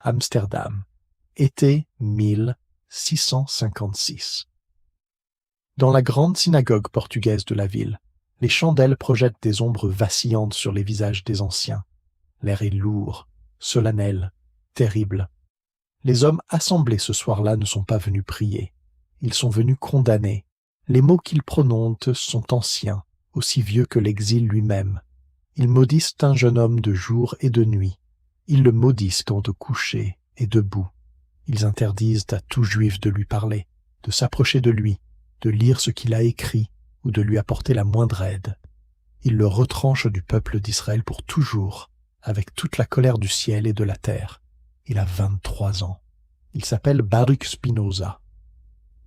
Amsterdam, été 1656. Dans la grande synagogue portugaise de la ville, les chandelles projettent des ombres vacillantes sur les visages des anciens. L'air est lourd, solennel, terrible. Les hommes assemblés ce soir-là ne sont pas venus prier. Ils sont venus condamner. Les mots qu'ils prononcent sont anciens, aussi vieux que l'exil lui-même. Ils maudissent un jeune homme de jour et de nuit. Ils le maudissent quant au coucher et debout. Ils interdisent à tout juif de lui parler, de s'approcher de lui, de lire ce qu'il a écrit ou de lui apporter la moindre aide. Ils le retranchent du peuple d'Israël pour toujours, avec toute la colère du ciel et de la terre. Il a 23 ans. Il s'appelle Baruch Spinoza.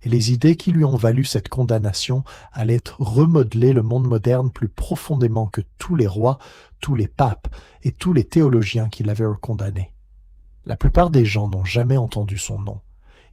Et les idées qui lui ont valu cette condamnation allaient remodeler le monde moderne plus profondément que tous les rois, tous les papes et tous les théologiens qui l'avaient condamné. La plupart des gens n'ont jamais entendu son nom.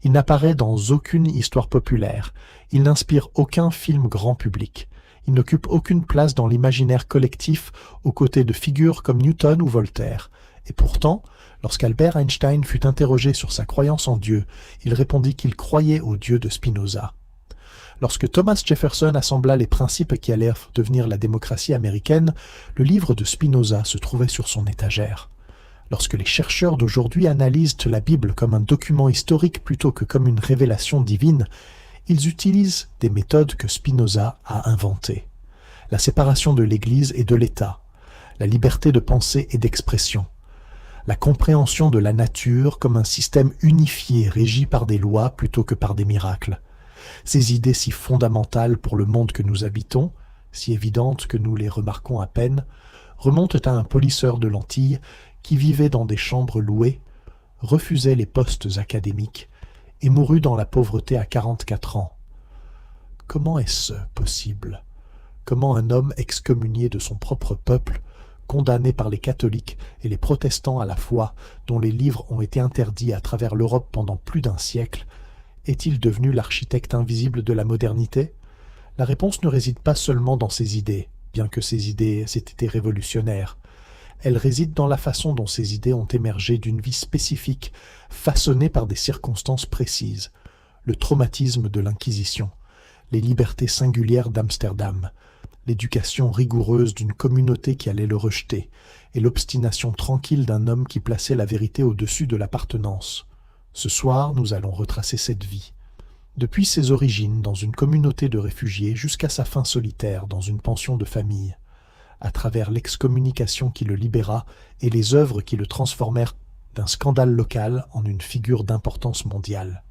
Il n'apparaît dans aucune histoire populaire. Il n'inspire aucun film grand public. Il n'occupe aucune place dans l'imaginaire collectif aux côtés de figures comme Newton ou Voltaire. Et pourtant, lorsqu'Albert Einstein fut interrogé sur sa croyance en Dieu, il répondit qu'il croyait au Dieu de Spinoza. Lorsque Thomas Jefferson assembla les principes qui allaient devenir la démocratie américaine, le livre de Spinoza se trouvait sur son étagère. Lorsque les chercheurs d'aujourd'hui analysent la Bible comme un document historique plutôt que comme une révélation divine, ils utilisent des méthodes que Spinoza a inventées. La séparation de l'Église et de l'État, la liberté de pensée et d'expression, la compréhension de la nature comme un système unifié régi par des lois plutôt que par des miracles. Ces idées si fondamentales pour le monde que nous habitons, si évidentes que nous les remarquons à peine, remontent à un polisseur de lentilles qui vivait dans des chambres louées, refusait les postes académiques et mourut dans la pauvreté à 44 ans. Comment est-ce possible? Comment un homme excommunié de son propre peuple, condamné par les catholiques et les protestants à la fois, dont les livres ont été interdits à travers l'Europe pendant plus d'un siècle, est-il devenu l'architecte invisible de la modernité? La réponse ne réside pas seulement dans ses idées, bien que ces idées aient été révolutionnaires. Elle réside dans la façon dont ces idées ont émergé d'une vie spécifique, façonnée par des circonstances précises. Le traumatisme de l'Inquisition, les libertés singulières d'Amsterdam, l'éducation rigoureuse d'une communauté qui allait le rejeter, et l'obstination tranquille d'un homme qui plaçait la vérité au-dessus de l'appartenance. Ce soir, nous allons retracer cette vie. Depuis ses origines dans une communauté de réfugiés jusqu'à sa fin solitaire dans une pension de famille, à travers l'excommunication qui le libéra et les œuvres qui le transformèrent d'un scandale local en une figure d'importance mondiale.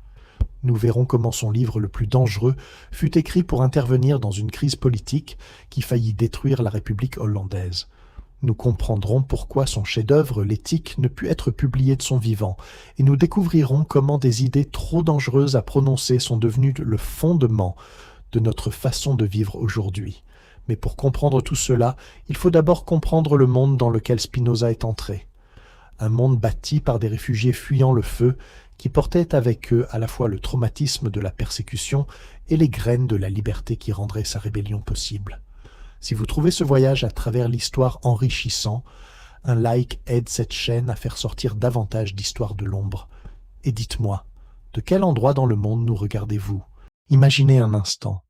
Nous verrons comment son livre le plus dangereux fut écrit pour intervenir dans une crise politique qui faillit détruire la République hollandaise. Nous comprendrons pourquoi son chef-d'œuvre, l'Éthique, ne put être publié de son vivant, et nous découvrirons comment des idées trop dangereuses à prononcer sont devenues le fondement de notre façon de vivre aujourd'hui. Mais pour comprendre tout cela, il faut d'abord comprendre le monde dans lequel Spinoza est entré. Un monde bâti par des réfugiés fuyant le feu, qui portaient avec eux à la fois le traumatisme de la persécution et les graines de la liberté qui rendraient sa rébellion possible. Si vous trouvez ce voyage à travers l'histoire enrichissant, un like aide cette chaîne à faire sortir davantage d'histoires de l'ombre. Et dites-moi, de quel endroit dans le monde nous regardez-vous? Imaginez un instant,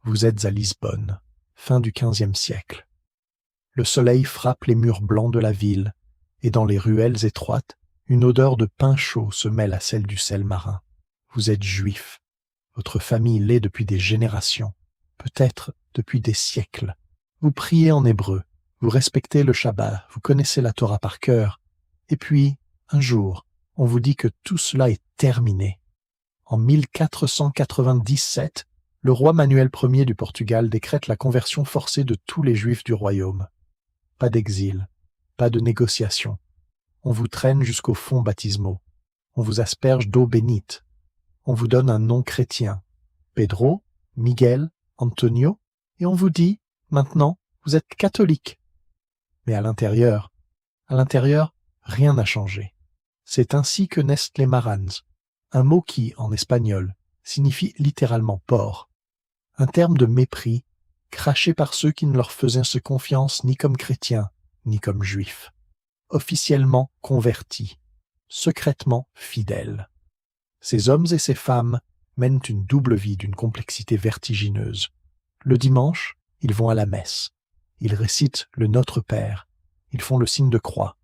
vous êtes à Lisbonne, fin du XVe siècle. Le soleil frappe les murs blancs de la ville, et dans les ruelles étroites, une odeur de pain chaud se mêle à celle du sel marin. Vous êtes juif. Votre famille l'est depuis des générations, peut-être depuis des siècles. Vous priez en hébreu, vous respectez le Shabbat, vous connaissez la Torah par cœur. Et puis, un jour, on vous dit que tout cela est terminé. En 1497, le roi Manuel Ier du Portugal décrète la conversion forcée de tous les Juifs du royaume. Pas d'exil, pas de négociation. On vous traîne jusqu'aux fonds baptismaux. On vous asperge d'eau bénite. On vous donne un nom chrétien. Pedro, Miguel, Antonio, et on vous dit, maintenant, vous êtes catholique. Mais à l'intérieur, rien n'a changé. C'est ainsi que naissent les marrans, un mot qui, en espagnol, signifie littéralement porc, un terme de mépris, craché par ceux qui ne leur faisaient confiance ni comme chrétiens, ni comme juifs. Officiellement convertis, secrètement fidèles. Ces hommes et ces femmes mènent une double vie d'une complexité vertigineuse. Le dimanche, ils vont à la messe. Ils récitent le Notre Père. Ils font le signe de croix.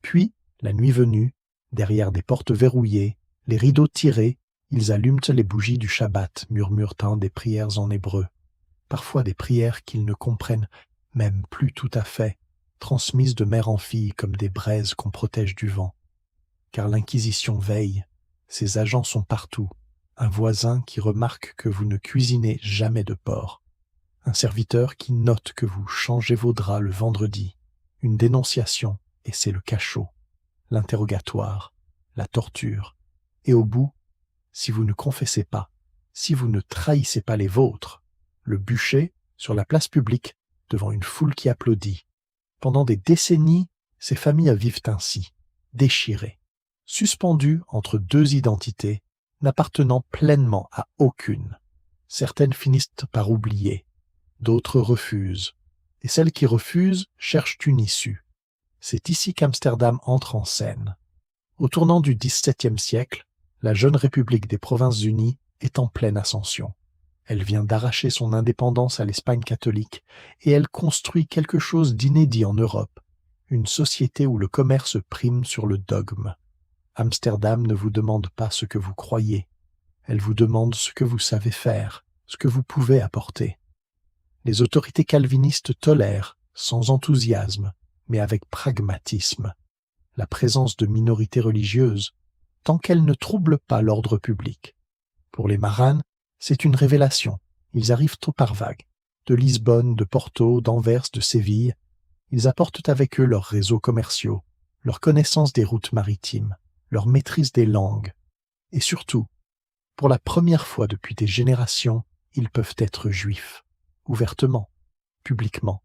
Puis, la nuit venue, derrière des portes verrouillées, les rideaux tirés, ils allument les bougies du Shabbat, murmurant des prières en hébreu. Parfois des prières qu'ils ne comprennent même plus tout à fait, transmises de mère en fille comme des braises qu'on protège du vent. Car l'Inquisition veille, ses agents sont partout, un voisin qui remarque que vous ne cuisinez jamais de porc, un serviteur qui note que vous changez vos draps le vendredi, une dénonciation, et c'est le cachot, l'interrogatoire, la torture, et au bout, si vous ne confessez pas, si vous ne trahissez pas les vôtres, le bûcher sur la place publique devant une foule qui applaudit. Pendant des décennies, ces familles vivent ainsi, déchirées, suspendues entre deux identités, n'appartenant pleinement à aucune. Certaines finissent par oublier, d'autres refusent, et celles qui refusent cherchent une issue. C'est ici qu'Amsterdam entre en scène. Au tournant du XVIIe siècle, la jeune République des Provinces-Unies est en pleine ascension. Elle vient d'arracher son indépendance à l'Espagne catholique et elle construit quelque chose d'inédit en Europe, une société où le commerce prime sur le dogme. Amsterdam ne vous demande pas ce que vous croyez, elle vous demande ce que vous savez faire, ce que vous pouvez apporter. Les autorités calvinistes tolèrent, sans enthousiasme, mais avec pragmatisme, la présence de minorités religieuses, tant qu'elles ne troublent pas l'ordre public. Pour les Maranes, c'est une révélation. Ils arrivent tôt par vagues. De Lisbonne, de Porto, d'Anvers, de Séville. Ils apportent avec eux leurs réseaux commerciaux, leur connaissance des routes maritimes, leur maîtrise des langues. Et surtout, pour la première fois depuis des générations, ils peuvent être juifs, ouvertement, publiquement.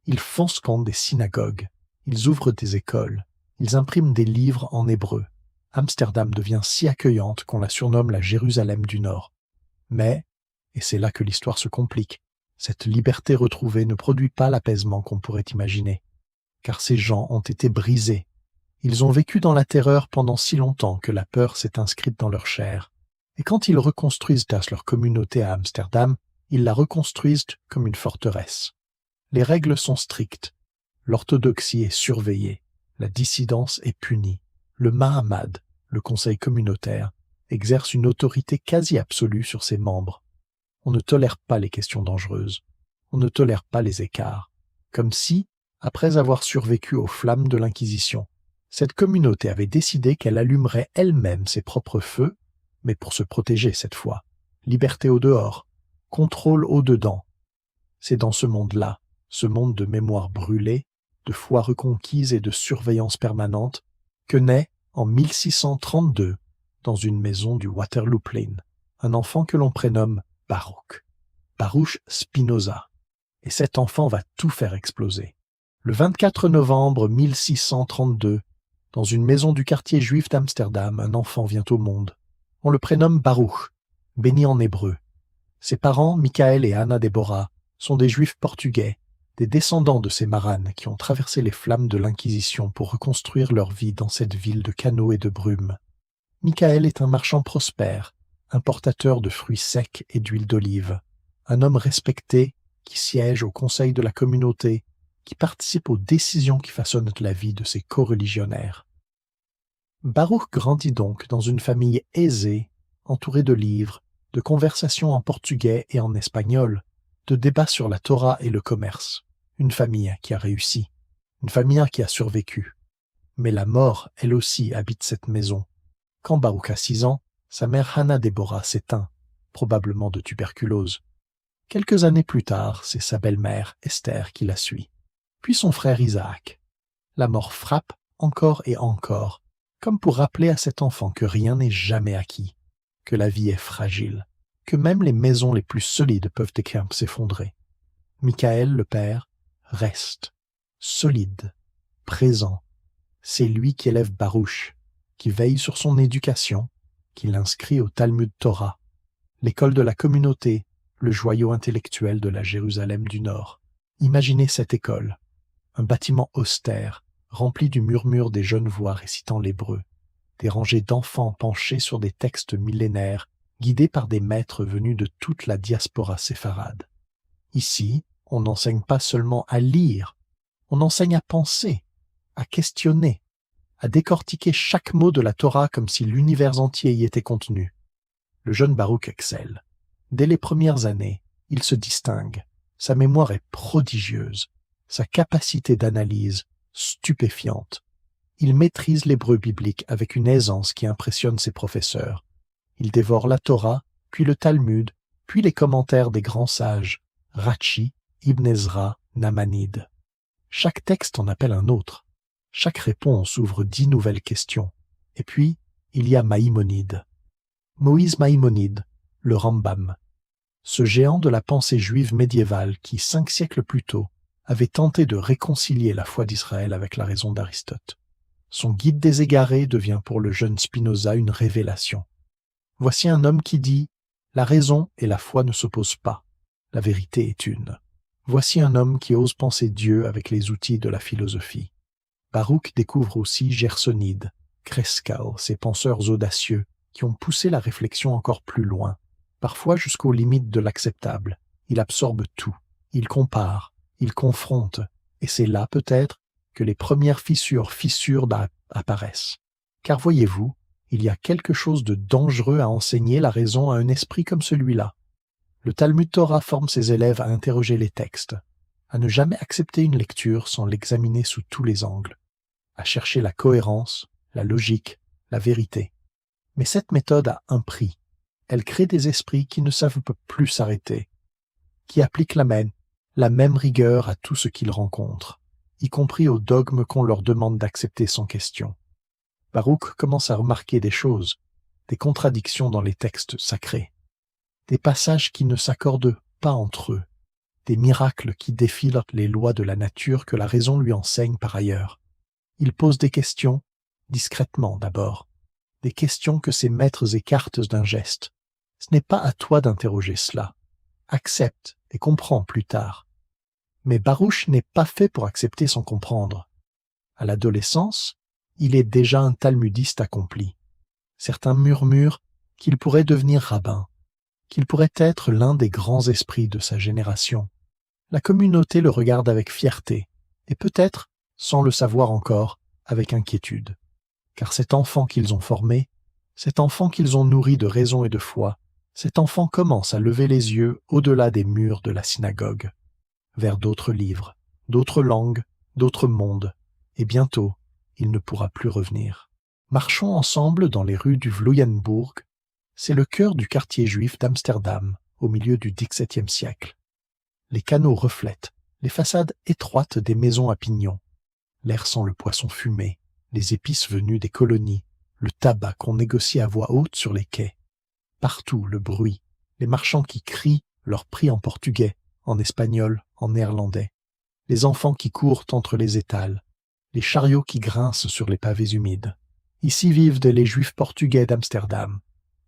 Ils font scandre des synagogues, ils ouvrent des écoles, ils impriment des livres en hébreu. Amsterdam devient si accueillante qu'on la surnomme la Jérusalem du Nord. Mais, et c'est là que l'histoire se complique, cette liberté retrouvée ne produit pas l'apaisement qu'on pourrait imaginer. Car ces gens ont été brisés. Ils ont vécu dans la terreur pendant si longtemps que la peur s'est inscrite dans leur chair. Et quand ils reconstruisent leur communauté à Amsterdam, ils la reconstruisent comme une forteresse. Les règles sont strictes. L'orthodoxie est surveillée. La dissidence est punie. Le Mahamad, le conseil communautaire, exerce une autorité quasi absolue sur ses membres. On ne tolère pas les questions dangereuses. On ne tolère pas les écarts. Comme si, après avoir survécu aux flammes de l'Inquisition, cette communauté avait décidé qu'elle allumerait elle-même ses propres feux, mais pour se protéger cette fois. Liberté au dehors, contrôle au dedans. C'est dans ce monde-là, ce monde de mémoire brûlée, de foi reconquise et de surveillance permanente, que naît, en 1632, dans une maison du Waterloo Plain, un enfant que l'on prénomme Baruch. Baruch Spinoza. Et cet enfant va tout faire exploser. Le 24 novembre 1632, dans une maison du quartier juif d'Amsterdam, un enfant vient au monde. On le prénomme Baruch, béni en hébreu. Ses parents, Michael et Anna Deborah, sont des juifs portugais, des descendants de ces maranes qui ont traversé les flammes de l'Inquisition pour reconstruire leur vie dans cette ville de canaux et de brume. Michael est un marchand prospère, importateur de fruits secs et d'huile d'olive, un homme respecté qui siège au conseil de la communauté, qui participe aux décisions qui façonnent la vie de ses coreligionnaires. Baruch grandit donc dans une famille aisée, entourée de livres, de conversations en portugais et en espagnol, de débats sur la Torah et le commerce. Une famille qui a réussi, une famille qui a survécu. Mais la mort, elle aussi, habite cette maison. Quand Baruch a 6 ans, sa mère Anna Deborah s'éteint, probablement de tuberculose. Quelques années plus tard, c'est sa belle-mère, Esther, qui la suit. Puis son frère Isaac. La mort frappe encore et encore, comme pour rappeler à cet enfant que rien n'est jamais acquis, que la vie est fragile, que même les maisons les plus solides peuvent s'effondrer. Michael, le père, reste, solide, présent. C'est lui qui élève Baruch, qui veille sur son éducation, qui l'inscrit au Talmud Torah, l'école de la communauté, le joyau intellectuel de la Jérusalem du Nord. Imaginez cette école, un bâtiment austère, rempli du murmure des jeunes voix récitant l'hébreu, des rangées d'enfants penchés sur des textes millénaires, guidés par des maîtres venus de toute la diaspora séfarade. Ici, on n'enseigne pas seulement à lire, on enseigne à penser, à questionner, à décortiquer chaque mot de la Torah comme si l'univers entier y était contenu. Le jeune Baruch excelle. Dès les premières années, il se distingue. Sa mémoire est prodigieuse, sa capacité d'analyse stupéfiante. Il maîtrise l'hébreu biblique avec une aisance qui impressionne ses professeurs. Il dévore la Torah, puis le Talmud, puis les commentaires des grands sages, Rachi, Ibn Ezra, Namanide. Chaque texte en appelle un autre. Chaque réponse ouvre 10 nouvelles questions. Et puis, il y a Maïmonide. Moïse Maïmonide, le Rambam. Ce géant de la pensée juive médiévale qui, 5 siècles plus tôt, avait tenté de réconcilier la foi d'Israël avec la raison d'Aristote. Son guide des égarés devient pour le jeune Spinoza une révélation. Voici un homme qui dit « La raison et la foi ne s'opposent pas. La vérité est une. » Voici un homme qui ose penser Dieu avec les outils de la philosophie. Baruch découvre aussi Gersonide, Kreskal, ces penseurs audacieux qui ont poussé la réflexion encore plus loin, parfois jusqu'aux limites de l'acceptable. Il absorbe tout, il compare, il confronte, et c'est là peut-être que les premières fissures apparaissent. Car voyez-vous, il y a quelque chose de dangereux à enseigner la raison à un esprit comme celui-là. Le Talmud Torah forme ses élèves à interroger les textes, à ne jamais accepter une lecture sans l'examiner sous tous les angles, à chercher la cohérence, la logique, la vérité. Mais cette méthode a un prix. Elle crée des esprits qui ne savent plus s'arrêter, qui appliquent la même rigueur à tout ce qu'ils rencontrent, y compris aux dogmes qu'on leur demande d'accepter sans question. Baruch commence à remarquer des choses, des contradictions dans les textes sacrés, des passages qui ne s'accordent pas entre eux, des miracles qui défient les lois de la nature que la raison lui enseigne par ailleurs. Il pose des questions, discrètement d'abord, des questions que ses maîtres écartent d'un geste. Ce n'est pas à toi d'interroger cela. Accepte et comprends plus tard. Mais Baruch n'est pas fait pour accepter sans comprendre. À l'adolescence, il est déjà un talmudiste accompli. Certains murmurent qu'il pourrait devenir rabbin, qu'il pourrait être l'un des grands esprits de sa génération. La communauté le regarde avec fierté, et peut-être, sans le savoir encore, avec inquiétude. Car cet enfant qu'ils ont formé, cet enfant qu'ils ont nourri de raison et de foi, cet enfant commence à lever les yeux au-delà des murs de la synagogue, vers d'autres livres, d'autres langues, d'autres mondes, et bientôt, il ne pourra plus revenir. Marchons ensemble dans les rues du Vloeyenburg. C'est le cœur du quartier juif d'Amsterdam, au milieu du XVIIe siècle. Les canaux reflètent les façades étroites des maisons à pignons. L'air sent le poisson fumé, les épices venues des colonies, le tabac qu'on négocie à voix haute sur les quais. Partout le bruit, les marchands qui crient leurs prix en portugais, en espagnol, en néerlandais, les enfants qui courent entre les étals, les chariots qui grincent sur les pavés humides. Ici vivent les juifs portugais d'Amsterdam.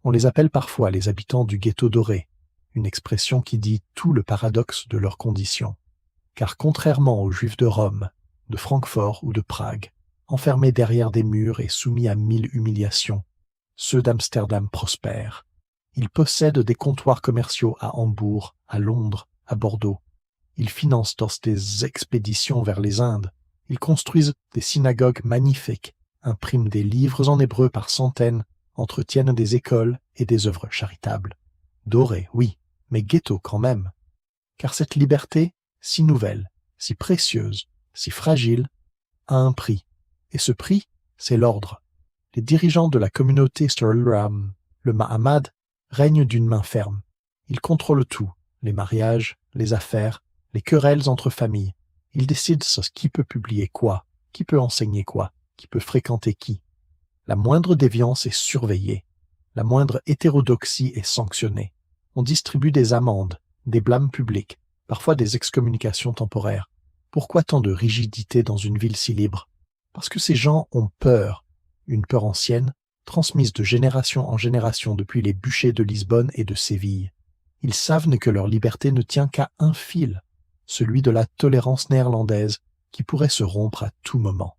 On les appelle parfois les habitants du ghetto doré, une expression qui dit tout le paradoxe de leur condition. Car contrairement aux juifs de Rome, de Francfort ou de Prague, enfermés derrière des murs et soumis à 1000 humiliations, ceux d'Amsterdam prospèrent. Ils possèdent des comptoirs commerciaux à Hambourg, à Londres, à Bordeaux. Ils financent des expéditions vers les Indes. Ils construisent des synagogues magnifiques, impriment des livres en hébreu par centaines, entretiennent des écoles et des œuvres charitables. Doré, oui, mais ghetto quand même. Car cette liberté, si nouvelle, si précieuse, si fragile, a un prix. Et ce prix, c'est l'ordre. Les dirigeants de la communauté Sturlam, le Mahamad, règnent d'une main ferme. Ils contrôlent tout, les mariages, les affaires, les querelles entre familles. Ils décident qui peut publier quoi, qui peut enseigner quoi, qui peut fréquenter qui. La moindre déviance est surveillée. La moindre hétérodoxie est sanctionnée. On distribue des amendes, des blâmes publics, parfois des excommunications temporaires. Pourquoi tant de rigidité dans une ville si libre? Parce que ces gens ont peur, une peur ancienne, transmise de génération en génération depuis les bûchers de Lisbonne et de Séville. Ils savent que leur liberté ne tient qu'à un fil, celui de la tolérance néerlandaise, qui pourrait se rompre à tout moment.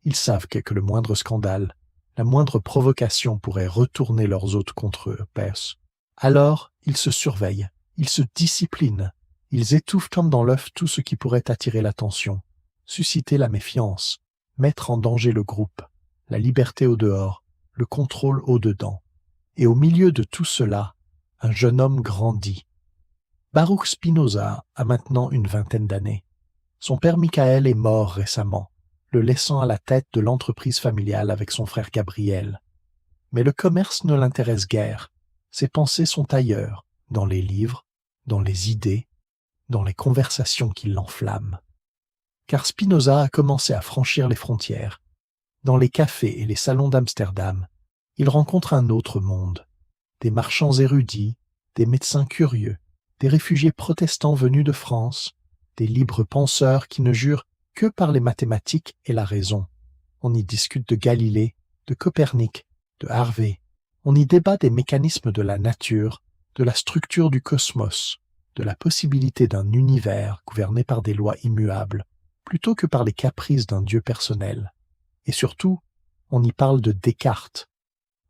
Ils savent que le moindre scandale, La moindre provocation pourrait retourner leurs hôtes contre eux, Perse. Alors, ils se surveillent, ils se disciplinent, ils étouffent comme dans l'œuf tout ce qui pourrait attirer l'attention, susciter la méfiance, mettre en danger le groupe, la liberté au dehors, le contrôle au dedans. Et au milieu de tout cela, un jeune homme grandit. Baruch Spinoza a maintenant une vingtaine d'années. Son père Michael est mort récemment, le laissant à la tête de l'entreprise familiale avec son frère Gabriel. Mais le commerce ne l'intéresse guère. Ses pensées sont ailleurs, dans les livres, dans les idées, dans les conversations qui l'enflamment. Car Spinoza a commencé à franchir les frontières. Dans les cafés et les salons d'Amsterdam, il rencontre un autre monde. Des marchands érudits, des médecins curieux, des réfugiés protestants venus de France, des libres penseurs qui ne jurent que par les mathématiques et la raison. On y discute de Galilée, de Copernic, de Harvey. On y débat des mécanismes de la nature, de la structure du cosmos, de la possibilité d'un univers gouverné par des lois immuables, plutôt que par les caprices d'un Dieu personnel. Et surtout, on y parle de Descartes.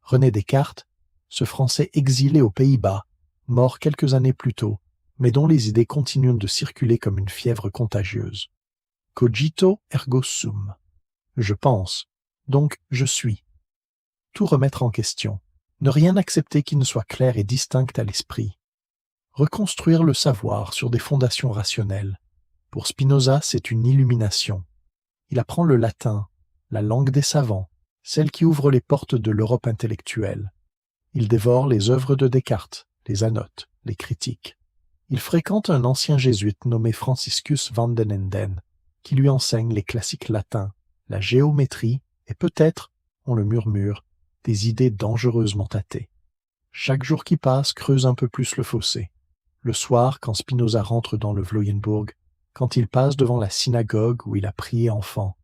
René Descartes, ce Français exilé aux Pays-Bas, mort quelques années plus tôt, mais dont les idées continuent de circuler comme une fièvre contagieuse. Cogito ergo sum. Je pense, donc je suis. Tout remettre en question, ne rien accepter qui ne soit clair et distinct à l'esprit. Reconstruire le savoir sur des fondations rationnelles. Pour Spinoza, c'est une illumination. Il apprend le latin, la langue des savants, celle qui ouvre les portes de l'Europe intellectuelle. Il dévore les œuvres de Descartes, les annote, les critique. Il fréquente un ancien jésuite nommé Franciscus van den Enden, qui lui enseigne les classiques latins, la géométrie et peut-être, on le murmure, des idées dangereusement tâtées. Chaque jour qui passe creuse un peu plus le fossé. Le soir, quand Spinoza rentre dans le Vloyenburg, quand il passe devant la synagogue où il a prié enfant,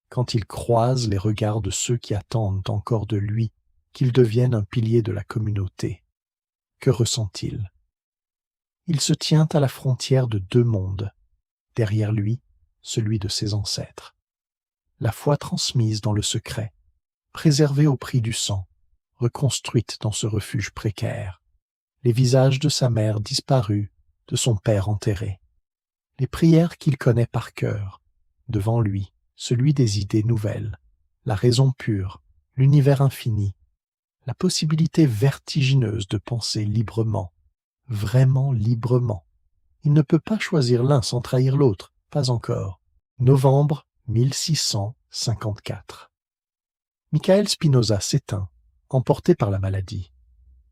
quand il croise les regards de ceux qui attendent encore de lui qu'il devienne un pilier de la communauté, que ressent-il? Il se tient à la frontière de deux mondes. Derrière lui, celui de ses ancêtres. La foi transmise dans le secret, préservée au prix du sang, reconstruite dans ce refuge précaire. Les visages de sa mère disparus, de son père enterré. Les prières qu'il connaît par cœur. Devant lui, celui des idées nouvelles, la raison pure, l'univers infini, la possibilité vertigineuse de penser librement, vraiment librement. Il ne peut pas choisir l'un sans trahir l'autre, pas encore. Novembre 1654. Michael Spinoza s'éteint, emporté par la maladie.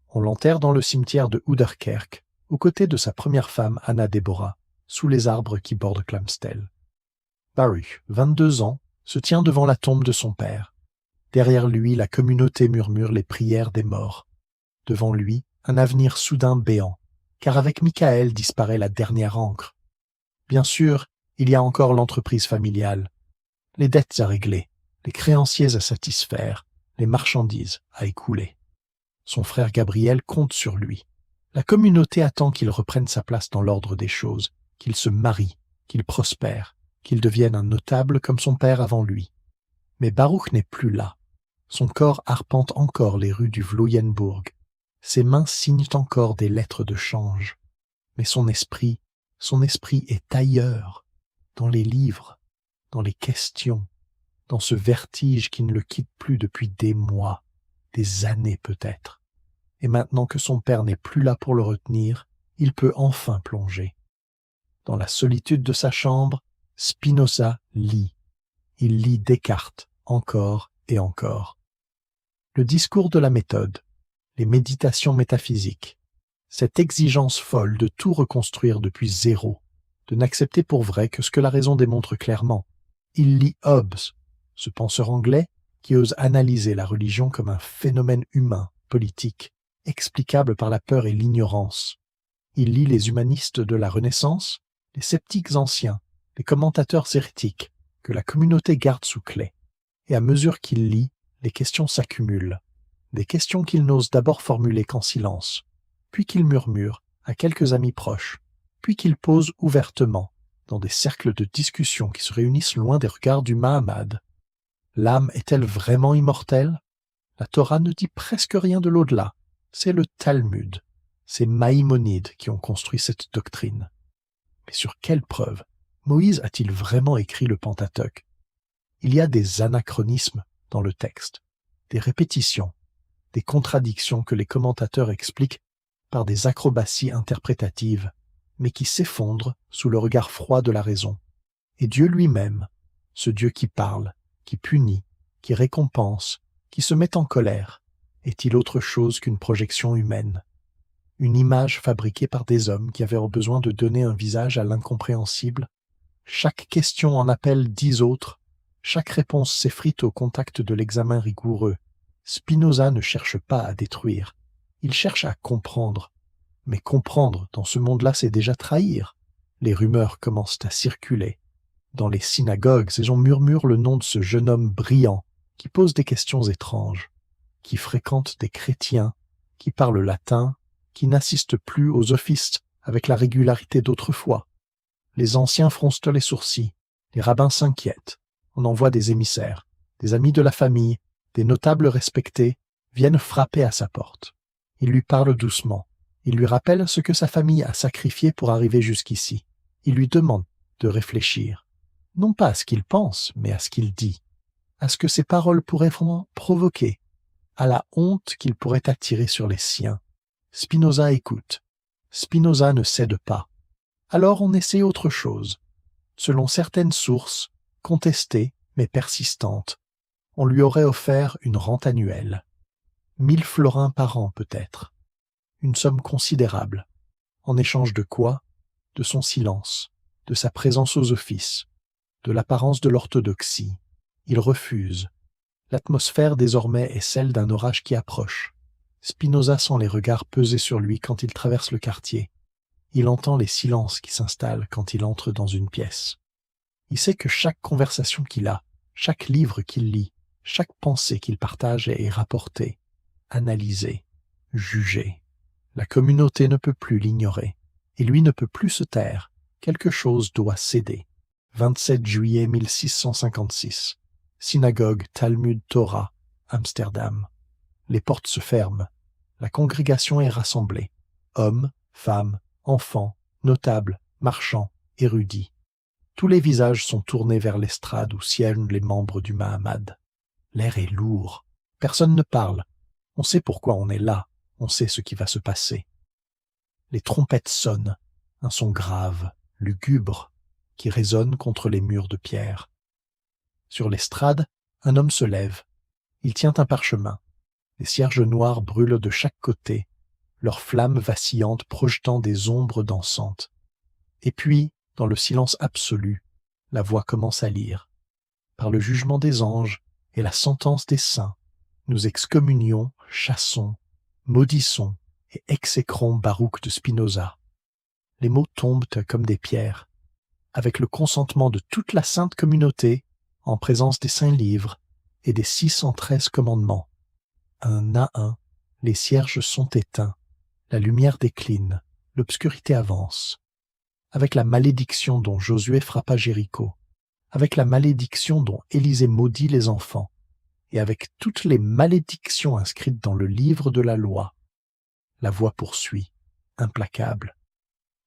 On l'enterre dans le cimetière de Ouderkerk, aux côtés de sa première femme Anna Deborah, sous les arbres qui bordent Clamstel. Baruch, 22 ans, se tient devant la tombe de son père. Derrière lui, la communauté murmure les prières des morts. Devant lui, un avenir soudain béant, car avec Michael disparaît la dernière encre. Bien sûr, il y a encore l'entreprise familiale, les dettes à régler, les créanciers à satisfaire, les marchandises à écouler. Son frère Gabriel compte sur lui. La communauté attend qu'il reprenne sa place dans l'ordre des choses, qu'il se marie, qu'il prospère, qu'il devienne un notable comme son père avant lui. Mais Baruch n'est plus là. Son corps arpente encore les rues du Vloyenburg. Ses mains signent encore des lettres de change. Mais son esprit est ailleurs, dans les livres, dans les questions, dans ce vertige qui ne le quitte plus depuis des mois, des années peut-être. Et maintenant que son père n'est plus là pour le retenir, il peut enfin plonger. Dans la solitude de sa chambre, Spinoza lit. Il lit Descartes, encore et encore. Le discours de la méthode, les méditations métaphysiques, cette exigence folle de tout reconstruire depuis zéro, de n'accepter pour vrai que ce que la raison démontre clairement. Il lit Hobbes, ce penseur anglais qui ose analyser la religion comme un phénomène humain, politique, explicable par la peur et l'ignorance. Il lit les humanistes de la Renaissance, les sceptiques anciens, les commentateurs hérétiques, que la communauté garde sous clé. Et à mesure qu'il lit, les questions s'accumulent. Des questions qu'il n'ose d'abord formuler qu'en silence, puis qu'il murmure à quelques amis proches, puis qu'il pose ouvertement, dans des cercles de discussion qui se réunissent loin des regards du Mahamad. L'âme est-elle vraiment immortelle? La Torah ne dit presque rien de l'au-delà. C'est le Talmud. C'est Maïmonide qui ont construit cette doctrine. Mais sur quelle preuve Moïse a-t-il vraiment écrit le Pentateuque? Il y a des anachronismes dans le texte, des répétitions, des contradictions que les commentateurs expliquent par des acrobaties interprétatives, mais qui s'effondrent sous le regard froid de la raison. Et Dieu lui-même, ce Dieu qui parle, qui punit, qui récompense, qui se met en colère, est-il autre chose qu'une projection humaine? Une image fabriquée par des hommes qui avaient besoin de donner un visage à l'incompréhensible? Chaque question en appelle 10 autres, chaque réponse s'effrite au contact de l'examen rigoureux. Spinoza ne cherche pas à détruire, il cherche à comprendre. Mais comprendre dans ce monde-là, c'est déjà trahir. Les rumeurs commencent à circuler. Dans les synagogues, et on murmure le nom de ce jeune homme brillant qui pose des questions étranges, qui fréquente des chrétiens, qui parle latin, qui n'assiste plus aux offices avec la régularité d'autrefois. Les anciens froncent les sourcils, les rabbins s'inquiètent. On envoie des émissaires, des amis de la famille, des notables respectés viennent frapper à sa porte. Ils lui parlent doucement. Il lui rappelle ce que sa famille a sacrifié pour arriver jusqu'ici. Il lui demande de réfléchir, non pas à ce qu'il pense, mais à ce qu'il dit, à ce que ses paroles pourraient vraiment provoquer, à la honte qu'il pourrait attirer sur les siens. Spinoza écoute. Spinoza ne cède pas. Alors on essaie autre chose. Selon certaines sources, contestées mais persistantes, on lui aurait offert une rente annuelle. 1000 florins par an peut-être. Une somme considérable. En échange de quoi? De son silence, de sa présence aux offices, de l'apparence de l'orthodoxie. Il refuse. L'atmosphère désormais est celle d'un orage qui approche. Spinoza sent les regards peser sur lui quand il traverse le quartier. Il entend les silences qui s'installent quand il entre dans une pièce. Il sait que chaque conversation qu'il a, chaque livre qu'il lit, chaque pensée qu'il partage est rapportée, analysée, jugée. La communauté ne peut plus l'ignorer, et lui ne peut plus se taire. Quelque chose doit céder. 27 juillet 1656. Synagogue Talmud Torah, Amsterdam. Les portes se ferment. La congrégation est rassemblée. Hommes, femmes, enfants, notables, marchands, érudits. Tous les visages sont tournés vers l'estrade où siègent les membres du Mahamad. L'air est lourd. Personne ne parle. On sait pourquoi on est là. On sait ce qui va se passer. Les trompettes sonnent, un son grave, lugubre, qui résonne contre les murs de pierre. Sur l'estrade, un homme se lève. Il tient un parchemin. Les cierges noirs brûlent de chaque côté, leurs flammes vacillantes projetant des ombres dansantes. Et puis, dans le silence absolu, la voix commence à lire. Par le jugement des anges et la sentence des saints, nous excommunions, chassons, maudissons et exécrons Baruch de Spinoza. Les mots tombent comme des pierres. Avec le consentement de toute la sainte communauté, en présence des saints livres et des 613 commandements. Un à un, les cierges sont éteints, la lumière décline, l'obscurité avance. Avec la malédiction dont Josué frappa Jéricho, avec la malédiction dont Élisée maudit les enfants, et avec toutes les malédictions inscrites dans le livre de la loi, la voix poursuit, implacable.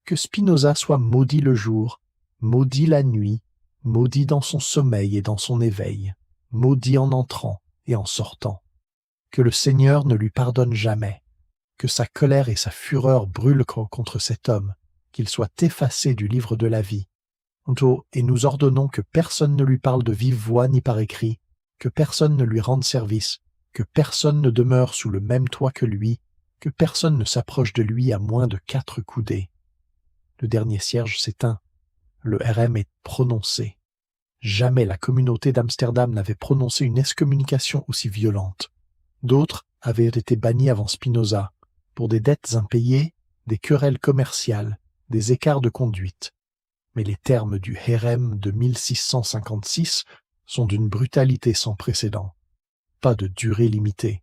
Que Spinoza soit maudit le jour, maudit la nuit, maudit dans son sommeil et dans son éveil, maudit en entrant et en sortant. Que le Seigneur ne lui pardonne jamais, que sa colère et sa fureur brûlent contre cet homme, qu'il soit effacé du livre de la vie. Et nous ordonnons que personne ne lui parle de vive voix ni par écrit, que personne ne lui rende service, que personne ne demeure sous le même toit que lui, que personne ne s'approche de lui à moins de 4 coudées. Le dernier cierge s'éteint. Le RM est prononcé. Jamais la communauté d'Amsterdam n'avait prononcé une excommunication aussi violente. D'autres avaient été bannis avant Spinoza, pour des dettes impayées, des querelles commerciales, des écarts de conduite. Mais les termes du Hérem de 1656 sont d'une brutalité sans précédent. Pas de durée limitée,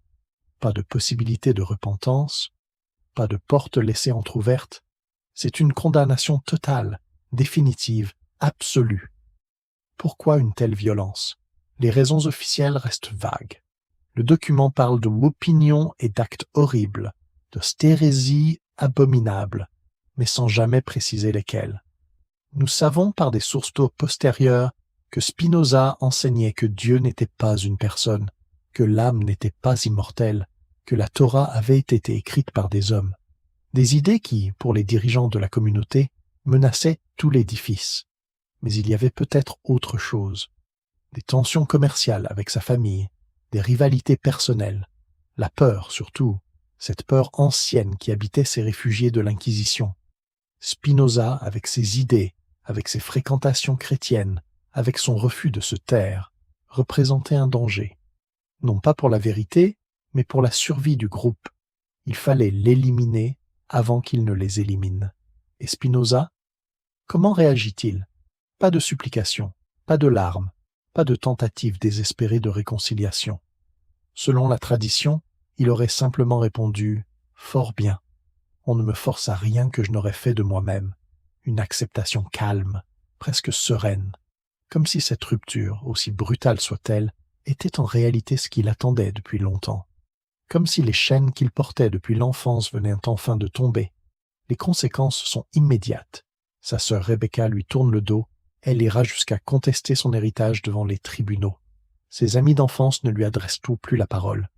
pas de possibilité de repentance, pas de porte laissée entr'ouverte. C'est une condamnation totale, définitive, absolue. Pourquoi une telle violence? Les raisons officielles restent vagues. Le document parle d'opinions et d'actes horribles, de stérésies abominables, mais sans jamais préciser lesquels. Nous savons par des sources postérieures que Spinoza enseignait que Dieu n'était pas une personne, que l'âme n'était pas immortelle, que la Torah avait été écrite par des hommes. Des idées qui, pour les dirigeants de la communauté, menaçaient tout l'édifice. Mais il y avait peut-être autre chose. Des tensions commerciales avec sa famille, des rivalités personnelles, la peur surtout, cette peur ancienne qui habitait ces réfugiés de l'Inquisition. Spinoza, avec ses idées, avec ses fréquentations chrétiennes, avec son refus de se taire, représentait un danger. Non pas pour la vérité, mais pour la survie du groupe. Il fallait l'éliminer avant qu'il ne les élimine. Et Spinoza, comment réagit-il? Pas de supplication, pas de larmes, pas de tentative désespérée de réconciliation. Selon la tradition, il aurait simplement répondu « Fort bien, on ne me force à rien que je n'aurais fait de moi-même ». Une acceptation calme, presque sereine, comme si cette rupture, aussi brutale soit-elle, était en réalité ce qu'il attendait depuis longtemps. Comme si les chaînes qu'il portait depuis l'enfance venaient enfin de tomber. Les conséquences sont immédiates. Sa sœur Rebecca lui tourne le dos, elle ira jusqu'à contester son héritage devant les tribunaux. Ses amis d'enfance ne lui adressent plus la parole.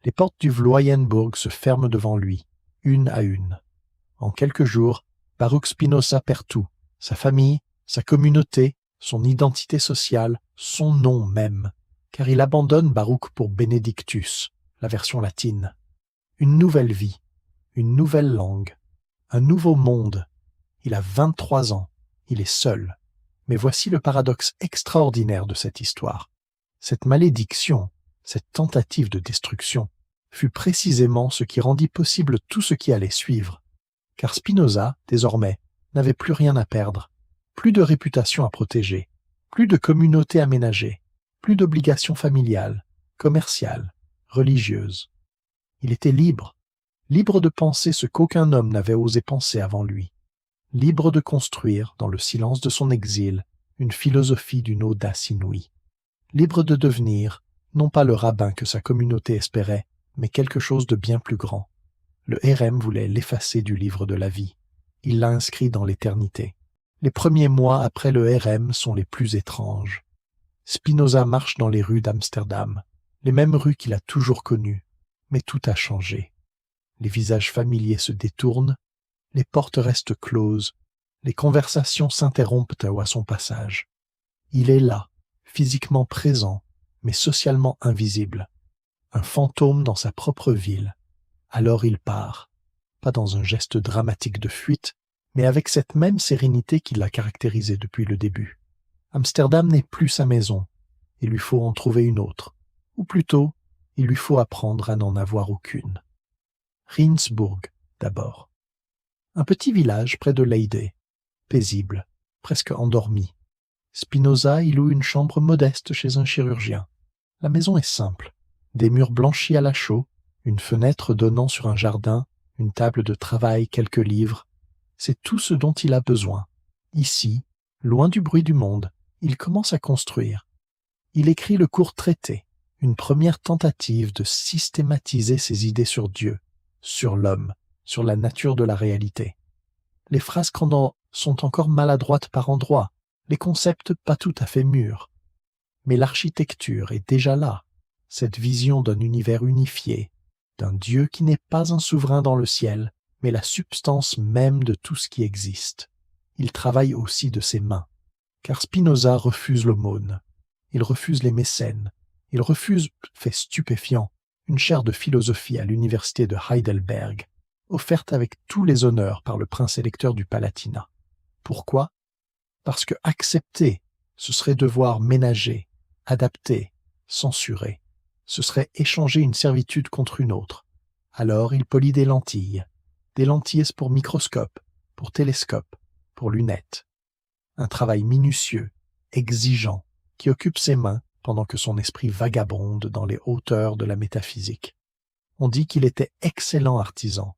Les portes du Vloyenburg se ferment devant lui, une à une. En quelques jours, Baruch Spinoza perd tout, sa famille, sa communauté, son identité sociale, son nom même, car il abandonne Baruch pour Benedictus, la version latine. Une nouvelle vie, une nouvelle langue, un nouveau monde. Il a 23 ans, il est seul. Mais voici le paradoxe extraordinaire de cette histoire. Cette malédiction, cette tentative de destruction, fut précisément ce qui rendit possible tout ce qui allait suivre. Car Spinoza, désormais, n'avait plus rien à perdre, plus de réputation à protéger, plus de communauté à ménager, plus d'obligations familiales, commerciales, religieuses. Il était libre, libre de penser ce qu'aucun homme n'avait osé penser avant lui, libre de construire, dans le silence de son exil, une philosophie d'une audace inouïe, libre de devenir, non pas le rabbin que sa communauté espérait, mais quelque chose de bien plus grand. Le Hérem voulait l'effacer du livre de la vie. Il l'a inscrit dans l'éternité. Les premiers mois après le Hérem sont les plus étranges. Spinoza marche dans les rues d'Amsterdam, les mêmes rues qu'il a toujours connues, mais tout a changé. Les visages familiers se détournent, les portes restent closes, les conversations s'interrompent à son passage. Il est là, physiquement présent, mais socialement invisible. Un fantôme dans sa propre ville. Alors il part, pas dans un geste dramatique de fuite, mais avec cette même sérénité qui l'a caractérisé depuis le début. Amsterdam n'est plus sa maison, il lui faut en trouver une autre, ou plutôt, il lui faut apprendre à n'en avoir aucune. Rijnsburg, d'abord. Un petit village près de Leyde, paisible, presque endormi. Spinoza y loue une chambre modeste chez un chirurgien. La maison est simple, des murs blanchis à la chaux, une fenêtre donnant sur un jardin, une table de travail, quelques livres. C'est tout ce dont il a besoin. Ici, loin du bruit du monde, il commence à construire. Il écrit le court traité, une première tentative de systématiser ses idées sur Dieu, sur l'homme, sur la nature de la réalité. Les phrases sont encore maladroites par endroits, les concepts pas tout à fait mûrs. Mais l'architecture est déjà là, cette vision d'un univers unifié, d'un Dieu qui n'est pas un souverain dans le ciel, mais la substance même de tout ce qui existe. Il travaille aussi de ses mains, car Spinoza refuse l'aumône, il refuse les mécènes, il refuse, fait stupéfiant, une chaire de philosophie à l'université de Heidelberg, offerte avec tous les honneurs par le prince électeur du Palatinat. Pourquoi? Parce que accepter, ce serait devoir ménager, adapter, censurer. Ce serait échanger une servitude contre une autre. Alors il polit des lentilles pour microscope, pour télescope, pour lunettes. Un travail minutieux, exigeant, qui occupe ses mains pendant que son esprit vagabonde dans les hauteurs de la métaphysique. On dit qu'il était excellent artisan.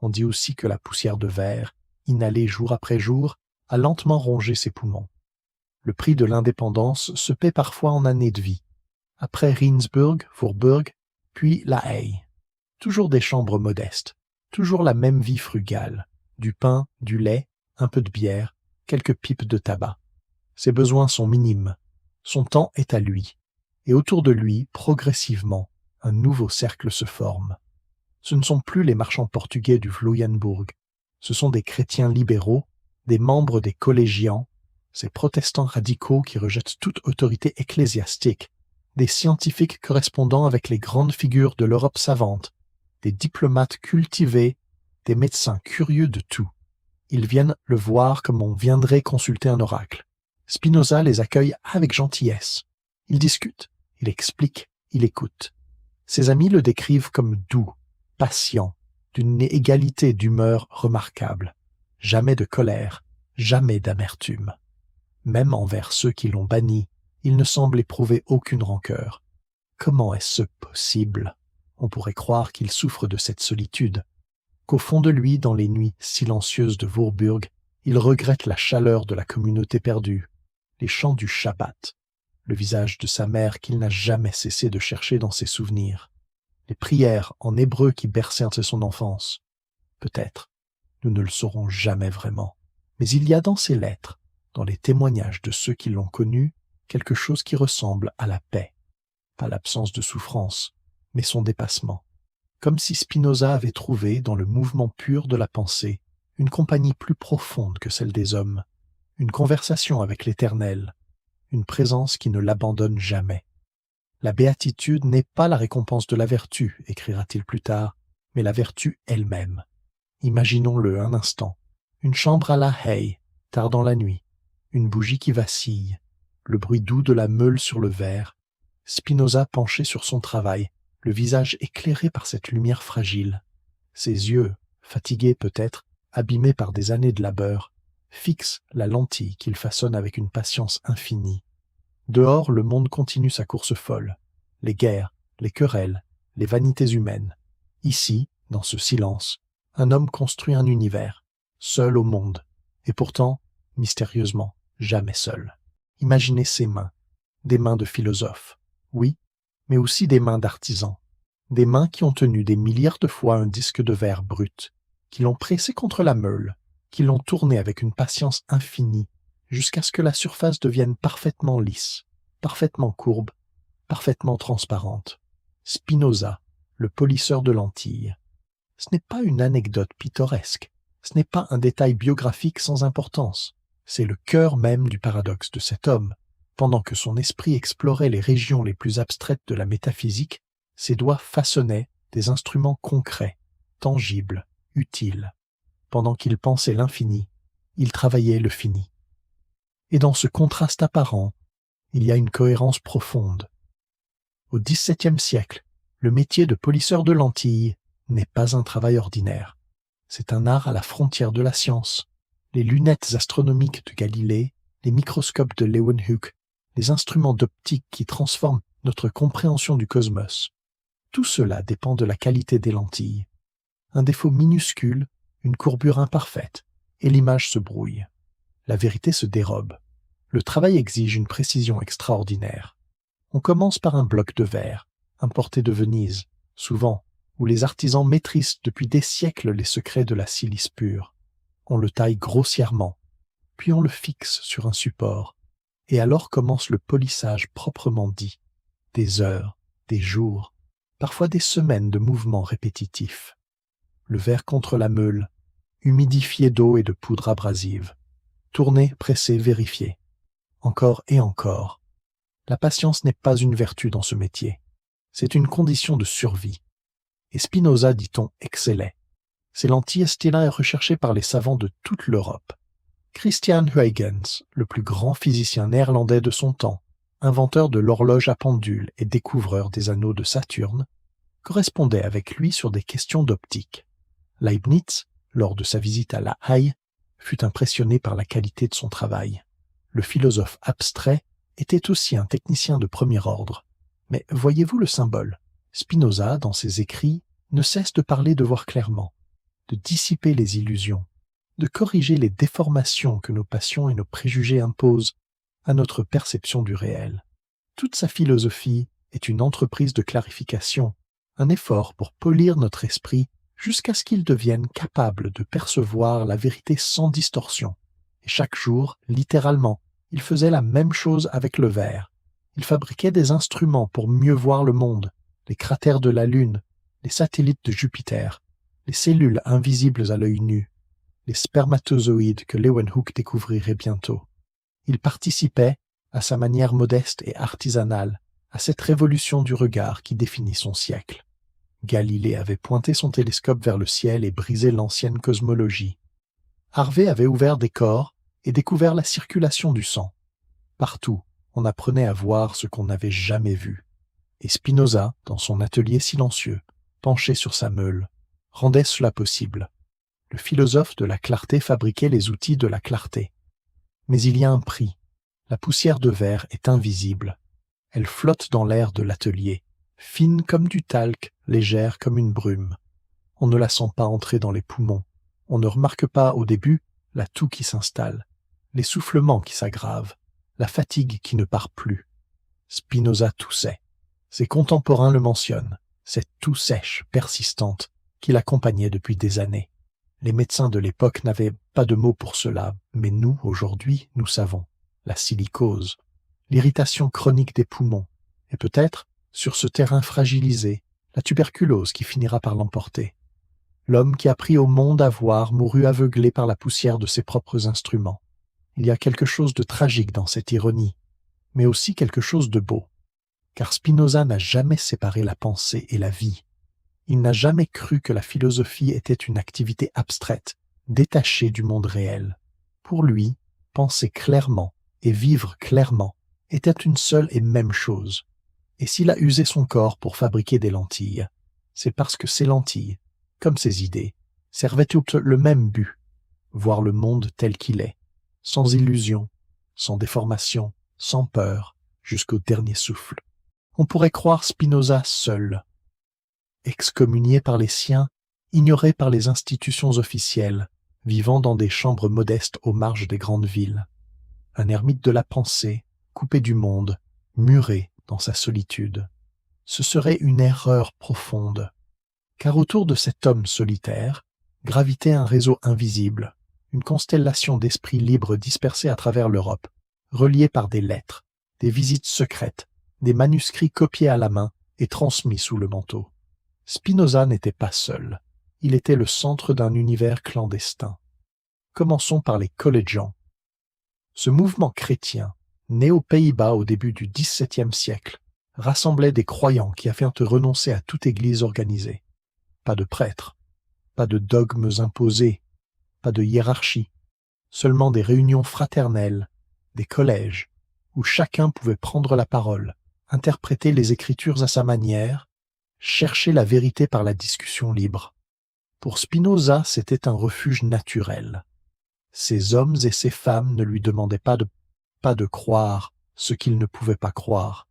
On dit aussi que la poussière de verre, inhalée jour après jour, a lentement rongé ses poumons. Le prix de l'indépendance se paie parfois en années de vie. Après Rijnsburg, Faubourg, Puis La Haye. Toujours des chambres modestes, toujours la même vie frugale. Du pain, du lait, un peu de bière, quelques pipes de tabac. Ses besoins sont minimes. Son temps est à lui. Et autour de lui, progressivement, un nouveau cercle se forme. Ce ne sont plus les marchands portugais du Vloeienbourg. Ce sont des chrétiens libéraux, des membres des collégiens, ces protestants radicaux qui rejettent toute autorité ecclésiastique, des scientifiques correspondant avec les grandes figures de l'Europe savante, des diplomates cultivés, des médecins curieux de tout. Ils viennent le voir comme on viendrait consulter un oracle. Spinoza les accueille avec gentillesse. Il discute, il explique, il écoute. Ses amis le décrivent comme doux, patient, d'une égalité d'humeur remarquable. Jamais de colère, jamais d'amertume. Même envers ceux qui l'ont banni, il ne semble éprouver aucune rancœur. Comment est-ce possible? On pourrait croire qu'il souffre de cette solitude, qu'au fond de lui, dans les nuits silencieuses de Voorburg, il regrette la chaleur de la communauté perdue, les chants du Shabbat, le visage de sa mère qu'il n'a jamais cessé de chercher dans ses souvenirs, les prières en hébreu qui bercèrent son enfance. Peut-être, nous ne le saurons jamais vraiment, mais il y a dans ces lettres, dans les témoignages de ceux qui l'ont connu, quelque chose qui ressemble à la paix. Pas l'absence de souffrance, mais son dépassement. Comme si Spinoza avait trouvé, dans le mouvement pur de la pensée, une compagnie plus profonde que celle des hommes, une conversation avec l'Éternel, une présence qui ne l'abandonne jamais. La béatitude n'est pas la récompense de la vertu, écrira-t-il plus tard, mais la vertu elle-même. Imaginons-le un instant. Une chambre à La Haye, tard dans la nuit, une bougie qui vacille, le bruit doux de la meule sur le verre, Spinoza penché sur son travail, le visage éclairé par cette lumière fragile. Ses yeux, fatigués peut-être, abîmés par des années de labeur, fixent la lentille qu'il façonne avec une patience infinie. Dehors, le monde continue sa course folle. Les guerres, les querelles, les vanités humaines. Ici, dans ce silence, un homme construit un univers, seul au monde, et pourtant, mystérieusement, jamais seul. Imaginez ses mains, des mains de philosophe, oui, mais aussi des mains d'artisans, des mains qui ont tenu des milliards de fois un disque de verre brut, qui l'ont pressé contre la meule, qui l'ont tourné avec une patience infinie, jusqu'à ce que la surface devienne parfaitement lisse, parfaitement courbe, parfaitement transparente. Spinoza, le polisseur de lentilles. Ce n'est pas une anecdote pittoresque, ce n'est pas un détail biographique sans importance, c'est le cœur même du paradoxe de cet homme. Pendant que son esprit explorait les régions les plus abstraites de la métaphysique, ses doigts façonnaient des instruments concrets, tangibles, utiles. Pendant qu'il pensait l'infini, il travaillait le fini. Et dans ce contraste apparent, il y a une cohérence profonde. Au XVIIe siècle, le métier de polisseur de lentilles n'est pas un travail ordinaire. C'est un art à la frontière de la science. Les lunettes astronomiques de Galilée, les microscopes de Leeuwenhoek, les instruments d'optique qui transforment notre compréhension du cosmos. Tout cela dépend de la qualité des lentilles. Un défaut minuscule, une courbure imparfaite, et l'image se brouille. La vérité se dérobe. Le travail exige une précision extraordinaire. On commence par un bloc de verre, importé de Venise, souvent, où les artisans maîtrisent depuis des siècles les secrets de la silice pure. On le taille grossièrement, puis on le fixe sur un support, et alors commence le polissage proprement dit. Des heures, des jours, parfois des semaines de mouvements répétitifs. Le verre contre la meule, humidifié d'eau et de poudre abrasive. Tourner, presser, vérifier. Encore et encore. La patience n'est pas une vertu dans ce métier. C'est une condition de survie. Et Spinoza, dit-on, excellait. Ces lentilles étaient là recherchées par les savants de toute l'Europe. Christian Huygens, le plus grand physicien néerlandais de son temps, inventeur de l'horloge à pendule et découvreur des anneaux de Saturne, correspondait avec lui sur des questions d'optique. Leibniz, lors de sa visite à La Haye, fut impressionné par la qualité de son travail. Le philosophe abstrait était aussi un technicien de premier ordre. Mais voyez-vous le symbole? Spinoza, dans ses écrits, ne cesse de parler de voir clairement, de dissiper les illusions, de corriger les déformations que nos passions et nos préjugés imposent à notre perception du réel. Toute sa philosophie est une entreprise de clarification, un effort pour polir notre esprit jusqu'à ce qu'il devienne capable de percevoir la vérité sans distorsion. Et chaque jour, littéralement, il faisait la même chose avec le verre. Il fabriquait des instruments pour mieux voir le monde, les cratères de la Lune, les satellites de Jupiter, les cellules invisibles à l'œil nu, les spermatozoïdes que Leeuwenhoek découvrirait bientôt. Il participait, à sa manière modeste et artisanale, à cette révolution du regard qui définit son siècle. Galilée avait pointé son télescope vers le ciel et brisé l'ancienne cosmologie. Harvey avait ouvert des corps et découvert la circulation du sang. Partout, on apprenait à voir ce qu'on n'avait jamais vu. Et Spinoza, dans son atelier silencieux, penché sur sa meule, rendait cela possible. Le philosophe de la clarté fabriquait les outils de la clarté. Mais il y a un prix. La poussière de verre est invisible. Elle flotte dans l'air de l'atelier, fine comme du talc, légère comme une brume. On ne la sent pas entrer dans les poumons. On ne remarque pas au début la toux qui s'installe, l'essoufflement qui s'aggrave, la fatigue qui ne part plus. Spinoza toussait. Ses contemporains le mentionnent, cette toux sèche, persistante, qui l'accompagnait depuis des années. Les médecins de l'époque n'avaient pas de mots pour cela, mais nous, aujourd'hui, nous savons. La silicose, l'irritation chronique des poumons, et peut-être, sur ce terrain fragilisé, la tuberculose qui finira par l'emporter. L'homme qui a appris au monde à voir mourut aveuglé par la poussière de ses propres instruments. Il y a quelque chose de tragique dans cette ironie, mais aussi quelque chose de beau, car Spinoza n'a jamais séparé la pensée et la vie. Il n'a jamais cru que la philosophie était une activité abstraite, détachée du monde réel. Pour lui, penser clairement et vivre clairement était une seule et même chose. Et s'il a usé son corps pour fabriquer des lentilles, c'est parce que ces lentilles, comme ses idées, servaient toutes le même but, voir le monde tel qu'il est, sans illusion, sans déformation, sans peur, jusqu'au dernier souffle. On pourrait croire Spinoza seul, excommunié par les siens, ignoré par les institutions officielles, vivant dans des chambres modestes aux marges des grandes villes. Un ermite de la pensée, coupé du monde, muré dans sa solitude. Ce serait une erreur profonde, car autour de cet homme solitaire gravitait un réseau invisible, une constellation d'esprits libres dispersés à travers l'Europe, reliés par des lettres, des visites secrètes, des manuscrits copiés à la main et transmis sous le manteau. Spinoza n'était pas seul, il était le centre d'un univers clandestin. Commençons par les collégiens. Ce mouvement chrétien, né aux Pays-Bas au début du XVIIe siècle, rassemblait des croyants qui afin de renoncer à toute église organisée. Pas de prêtres, pas de dogmes imposés, pas de hiérarchie, seulement des réunions fraternelles, des collèges, où chacun pouvait prendre la parole, interpréter les Écritures à sa manière, chercher la vérité par la discussion libre. Pour Spinoza, c'était un refuge naturel. Ces hommes et ces femmes ne lui demandaient pas de croire ce qu'ils ne pouvaient pas croire.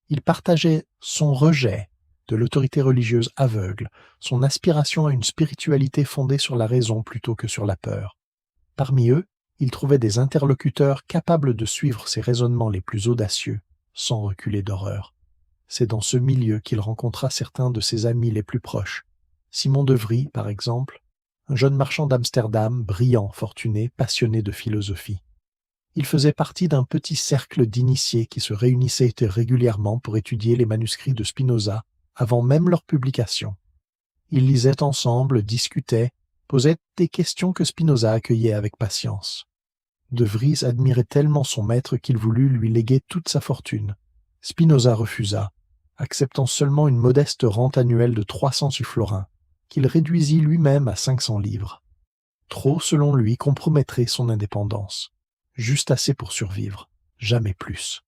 Ils partageaient son rejet de l'autorité religieuse aveugle, son aspiration à une spiritualité fondée sur la raison plutôt que sur la peur. Parmi eux, il trouvait des interlocuteurs capables de suivre ses raisonnements les plus audacieux, sans reculer d'horreur. C'est dans ce milieu qu'il rencontra certains de ses amis les plus proches. Simon de Vries, par exemple, un jeune marchand d'Amsterdam, brillant, fortuné, passionné de philosophie. Il faisait partie d'un petit cercle d'initiés qui se réunissaient régulièrement pour étudier les manuscrits de Spinoza avant même leur publication. Ils lisaient ensemble, discutaient, posaient des questions que Spinoza accueillait avec patience. De Vries admirait tellement son maître qu'il voulut lui léguer toute sa fortune. Spinoza refusa, acceptant seulement une modeste rente annuelle de 300 sufflorins, qu'il réduisit lui-même à 500 livres. Trop, selon lui, compromettrait son indépendance. Juste assez pour survivre, jamais plus.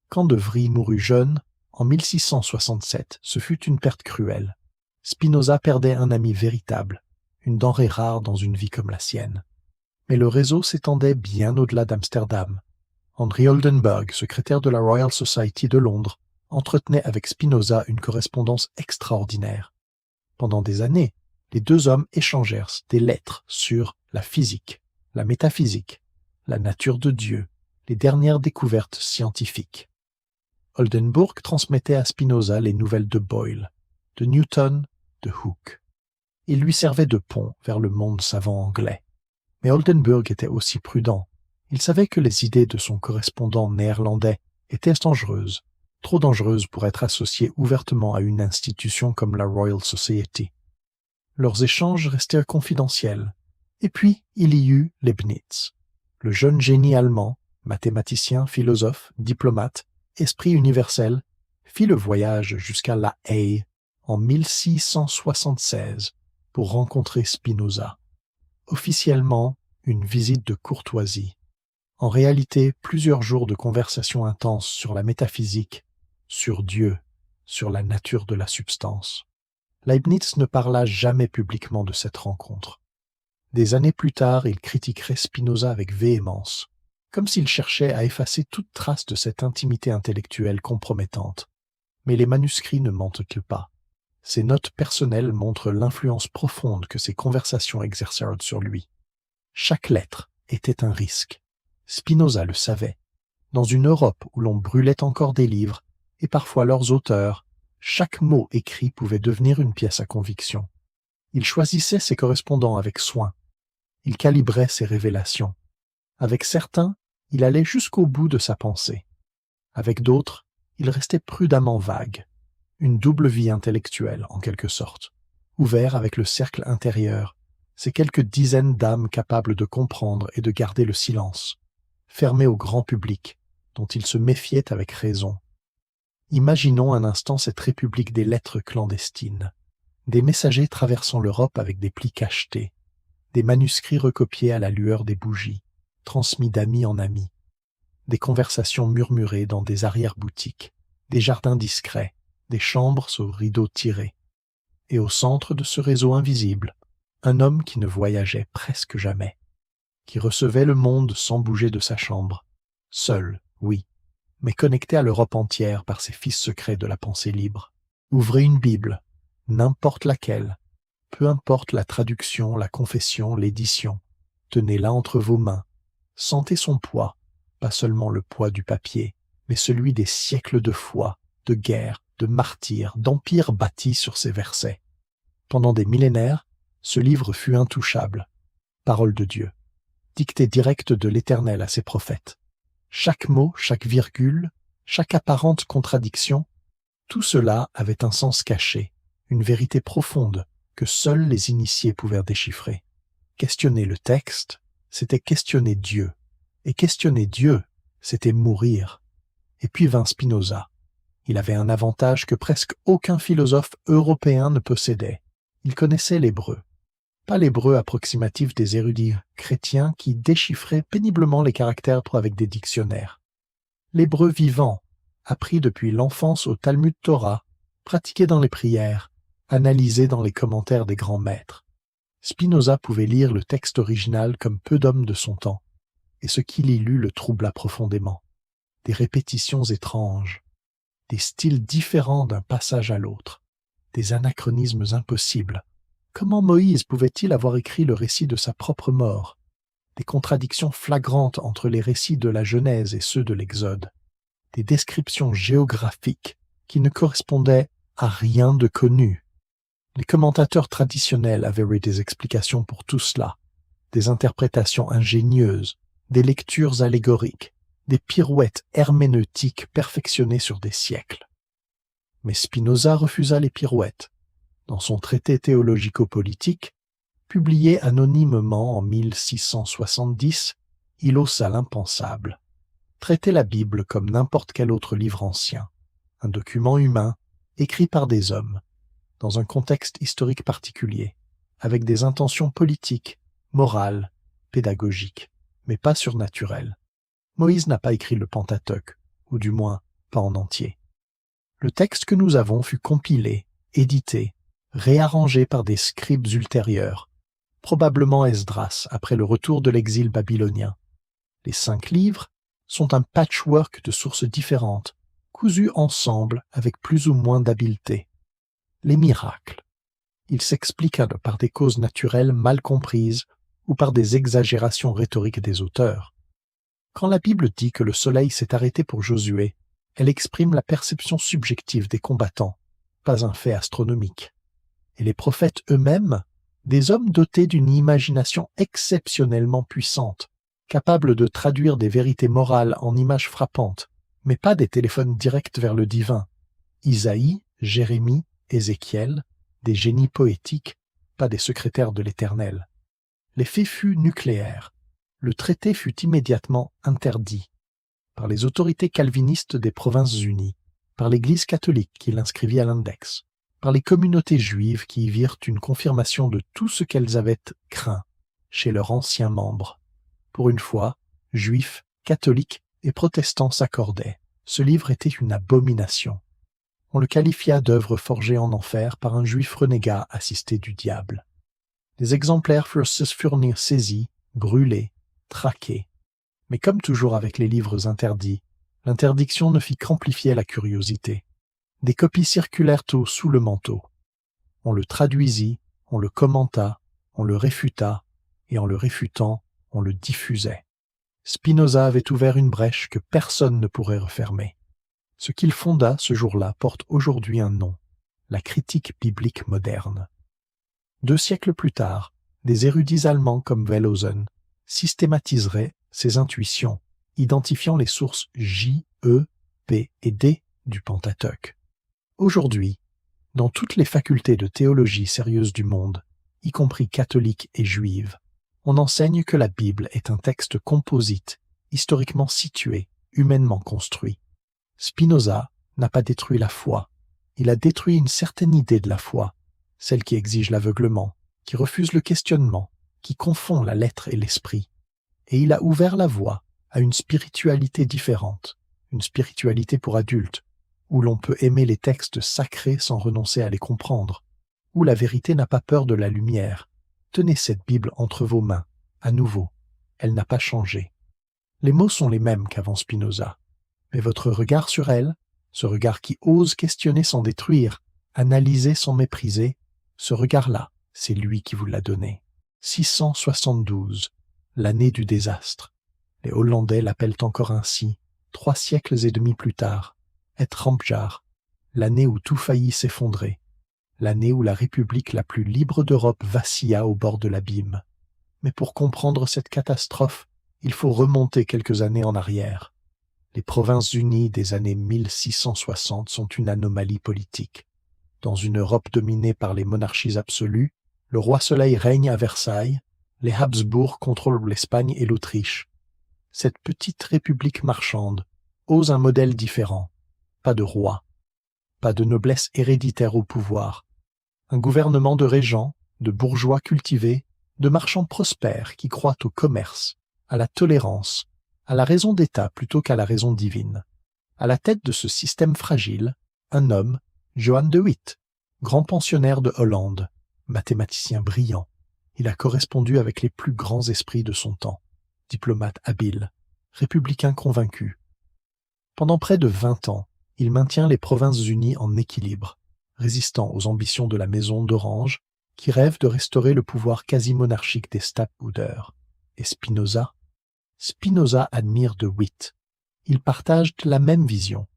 Quand De Vries mourut jeune, en 1667, ce fut une perte cruelle. Spinoza perdait un ami véritable, une denrée rare dans une vie comme la sienne. Mais le réseau s'étendait bien au-delà d'Amsterdam. Henry Oldenburg, secrétaire de la Royal Society de Londres, entretenait avec Spinoza une correspondance extraordinaire. Pendant des années, les deux hommes échangèrent des lettres sur la physique, la métaphysique, la nature de Dieu, les dernières découvertes scientifiques. Oldenburg transmettait à Spinoza les nouvelles de Boyle, de Newton, de Hooke. Il lui servait de pont vers le monde savant anglais. Mais Oldenburg était aussi prudent. Il savait que les idées de son correspondant néerlandais étaient dangereuses, trop dangereuses pour être associées ouvertement à une institution comme la Royal Society. Leurs échanges restèrent confidentiels. Et puis, il y eut Leibniz, le jeune génie allemand, mathématicien, philosophe, diplomate, esprit universel, fit le voyage jusqu'à La Haye en 1676 pour rencontrer Spinoza. Officiellement, une visite de courtoisie. En réalité, plusieurs jours de conversation intense sur la métaphysique, sur Dieu, sur la nature de la substance. Leibniz ne parla jamais publiquement de cette rencontre. Des années plus tard, il critiquerait Spinoza avec véhémence, comme s'il cherchait à effacer toute trace de cette intimité intellectuelle compromettante. Mais les manuscrits ne mentent pas. Ses notes personnelles montrent l'influence profonde que ces conversations exercèrent sur lui. Chaque lettre était un risque. Spinoza le savait. Dans une Europe où l'on brûlait encore des livres, et parfois leurs auteurs, chaque mot écrit pouvait devenir une pièce à conviction. Il choisissait ses correspondants avec soin. Il calibrait ses révélations. Avec certains, il allait jusqu'au bout de sa pensée. Avec d'autres, il restait prudemment vague. Une double vie intellectuelle, en quelque sorte. Ouvert avec le cercle intérieur, ces quelques dizaines d'âmes capables de comprendre et de garder le silence. Fermé au grand public, dont il se méfiait avec raison. Imaginons un instant cette république des lettres clandestines. Des messagers traversant l'Europe avec des plis cachetés, des manuscrits recopiés à la lueur des bougies, transmis d'amis en amis, des conversations murmurées dans des arrière-boutiques, des jardins discrets, des chambres aux rideaux tirés. Et au centre de ce réseau invisible, un homme qui ne voyageait presque jamais, qui recevait le monde sans bouger de sa chambre, seul, oui, mais connecté à l'Europe entière par ses fils secrets de la pensée libre. Ouvrez une Bible, n'importe laquelle, peu importe la traduction, la confession, l'édition, tenez-la entre vos mains, sentez son poids, pas seulement le poids du papier, mais celui des siècles de foi, de guerre, de martyrs, d'empires bâtis sur ces versets. Pendant des millénaires, ce livre fut intouchable, parole de Dieu, dictée directe de l'Éternel à ses prophètes. Chaque mot, chaque virgule, chaque apparente contradiction, tout cela avait un sens caché, une vérité profonde que seuls les initiés pouvaient déchiffrer. Questionner le texte, c'était questionner Dieu. Et questionner Dieu, c'était mourir. Et puis vint Spinoza. Il avait un avantage que presque aucun philosophe européen ne possédait. Il connaissait l'hébreu. Pas l'hébreu approximatif des érudits chrétiens qui déchiffraient péniblement les caractères avec des dictionnaires. L'hébreu vivant, appris depuis l'enfance au Talmud Torah, pratiqué dans les prières, analysé dans les commentaires des grands maîtres. Spinoza pouvait lire le texte original comme peu d'hommes de son temps, et ce qu'il y lut le troubla profondément. Des répétitions étranges, des styles différents d'un passage à l'autre, des anachronismes impossibles. Comment Moïse pouvait-il avoir écrit le récit de sa propre mort? Des contradictions flagrantes entre les récits de la Genèse et ceux de l'Exode. Des descriptions géographiques qui ne correspondaient à rien de connu. Les commentateurs traditionnels avaient eu des explications pour tout cela, des interprétations ingénieuses, des lectures allégoriques, des pirouettes herméneutiques perfectionnées sur des siècles. Mais Spinoza refusa les pirouettes. Dans son traité théologico-politique, publié anonymement en 1670, il osa l'impensable. Traiter la Bible comme n'importe quel autre livre ancien, un document humain, écrit par des hommes, dans un contexte historique particulier, avec des intentions politiques, morales, pédagogiques, mais pas surnaturelles. Moïse n'a pas écrit le Pentateuque, ou du moins pas en entier. Le texte que nous avons fut compilé, édité, réarrangé par des scribes ultérieurs, probablement Esdras après le retour de l'exil babylonien. Les 5 livres sont un patchwork de sources différentes, cousus ensemble avec plus ou moins d'habileté. Les miracles. Ils s'expliquent par des causes naturelles mal comprises ou par des exagérations rhétoriques des auteurs. Quand la Bible dit que le soleil s'est arrêté pour Josué, elle exprime la perception subjective des combattants, pas un fait astronomique. Et les prophètes eux-mêmes, des hommes dotés d'une imagination exceptionnellement puissante, capables de traduire des vérités morales en images frappantes, mais pas des téléphones directs vers le divin. Isaïe, Jérémie, Ézéchiel, des génies poétiques, pas des secrétaires de l'Éternel. L'effet fut nucléaire. Le traité fut immédiatement interdit par les autorités calvinistes des Provinces-Unies, par l'Église catholique qui l'inscrivit à l'index, par les communautés juives qui y virent une confirmation de tout ce qu'elles avaient craint chez leurs anciens membres. Pour une fois, juifs, catholiques et protestants s'accordaient. Ce livre était une abomination. On le qualifia d'œuvre forgée en enfer par un juif renégat assisté du diable. Les exemplaires furent saisis, brûlés, traqués. Mais comme toujours avec les livres interdits, l'interdiction ne fit qu'amplifier la curiosité. Des copies circulèrent sous le manteau. On le traduisit, on le commenta, on le réfuta, et en le réfutant, on le diffusait. Spinoza avait ouvert une brèche que personne ne pourrait refermer. Ce qu'il fonda ce jour-là porte aujourd'hui un nom, la critique biblique moderne. 2 siècles plus tard, des érudits allemands comme Wellhausen systématiseraient ces intuitions, identifiant les sources J, E, P et D du Pentateuque. Aujourd'hui, dans toutes les facultés de théologie sérieuse du monde, y compris catholiques et juives, on enseigne que la Bible est un texte composite, historiquement situé, humainement construit. Spinoza n'a pas détruit la foi, il a détruit une certaine idée de la foi, celle qui exige l'aveuglement, qui refuse le questionnement, qui confond la lettre et l'esprit. Et il a ouvert la voie à une spiritualité différente, une spiritualité pour adultes, où l'on peut aimer les textes sacrés sans renoncer à les comprendre, où la vérité n'a pas peur de la lumière. Tenez cette Bible entre vos mains, à nouveau, elle n'a pas changé. Les mots sont les mêmes qu'avant Spinoza, mais votre regard sur elle, ce regard qui ose questionner sans détruire, analyser sans mépriser, ce regard-là, c'est lui qui vous l'a donné. 672, l'année du désastre. Les Hollandais l'appellent encore ainsi, 3 siècles et demi plus tard. Et Rampjar, l'année où tout faillit s'effondrer, l'année où la République la plus libre d'Europe vacilla au bord de l'abîme. Mais pour comprendre cette catastrophe, il faut remonter quelques années en arrière. Les Provinces-Unies des années 1660 sont une anomalie politique. Dans une Europe dominée par les monarchies absolues, le roi Soleil règne à Versailles, les Habsbourg contrôlent l'Espagne et l'Autriche. Cette petite république marchande ose un modèle différent. Pas de roi, pas de noblesse héréditaire au pouvoir, un gouvernement de régents, de bourgeois cultivés, de marchands prospères qui croient au commerce, à la tolérance, à la raison d'État plutôt qu'à la raison divine. À la tête de ce système fragile, un homme, Johann de Witt, grand pensionnaire de Hollande, mathématicien brillant. Il a correspondu avec les plus grands esprits de son temps, diplomate habile, républicain convaincu. Pendant près de 20 ans, il maintient les Provinces-Unies en équilibre, résistant aux ambitions de la maison d'Orange, qui rêve de restaurer le pouvoir quasi-monarchique des Stadtbüder. Et Spinoza admire de Witt. Ils partagent la même vision.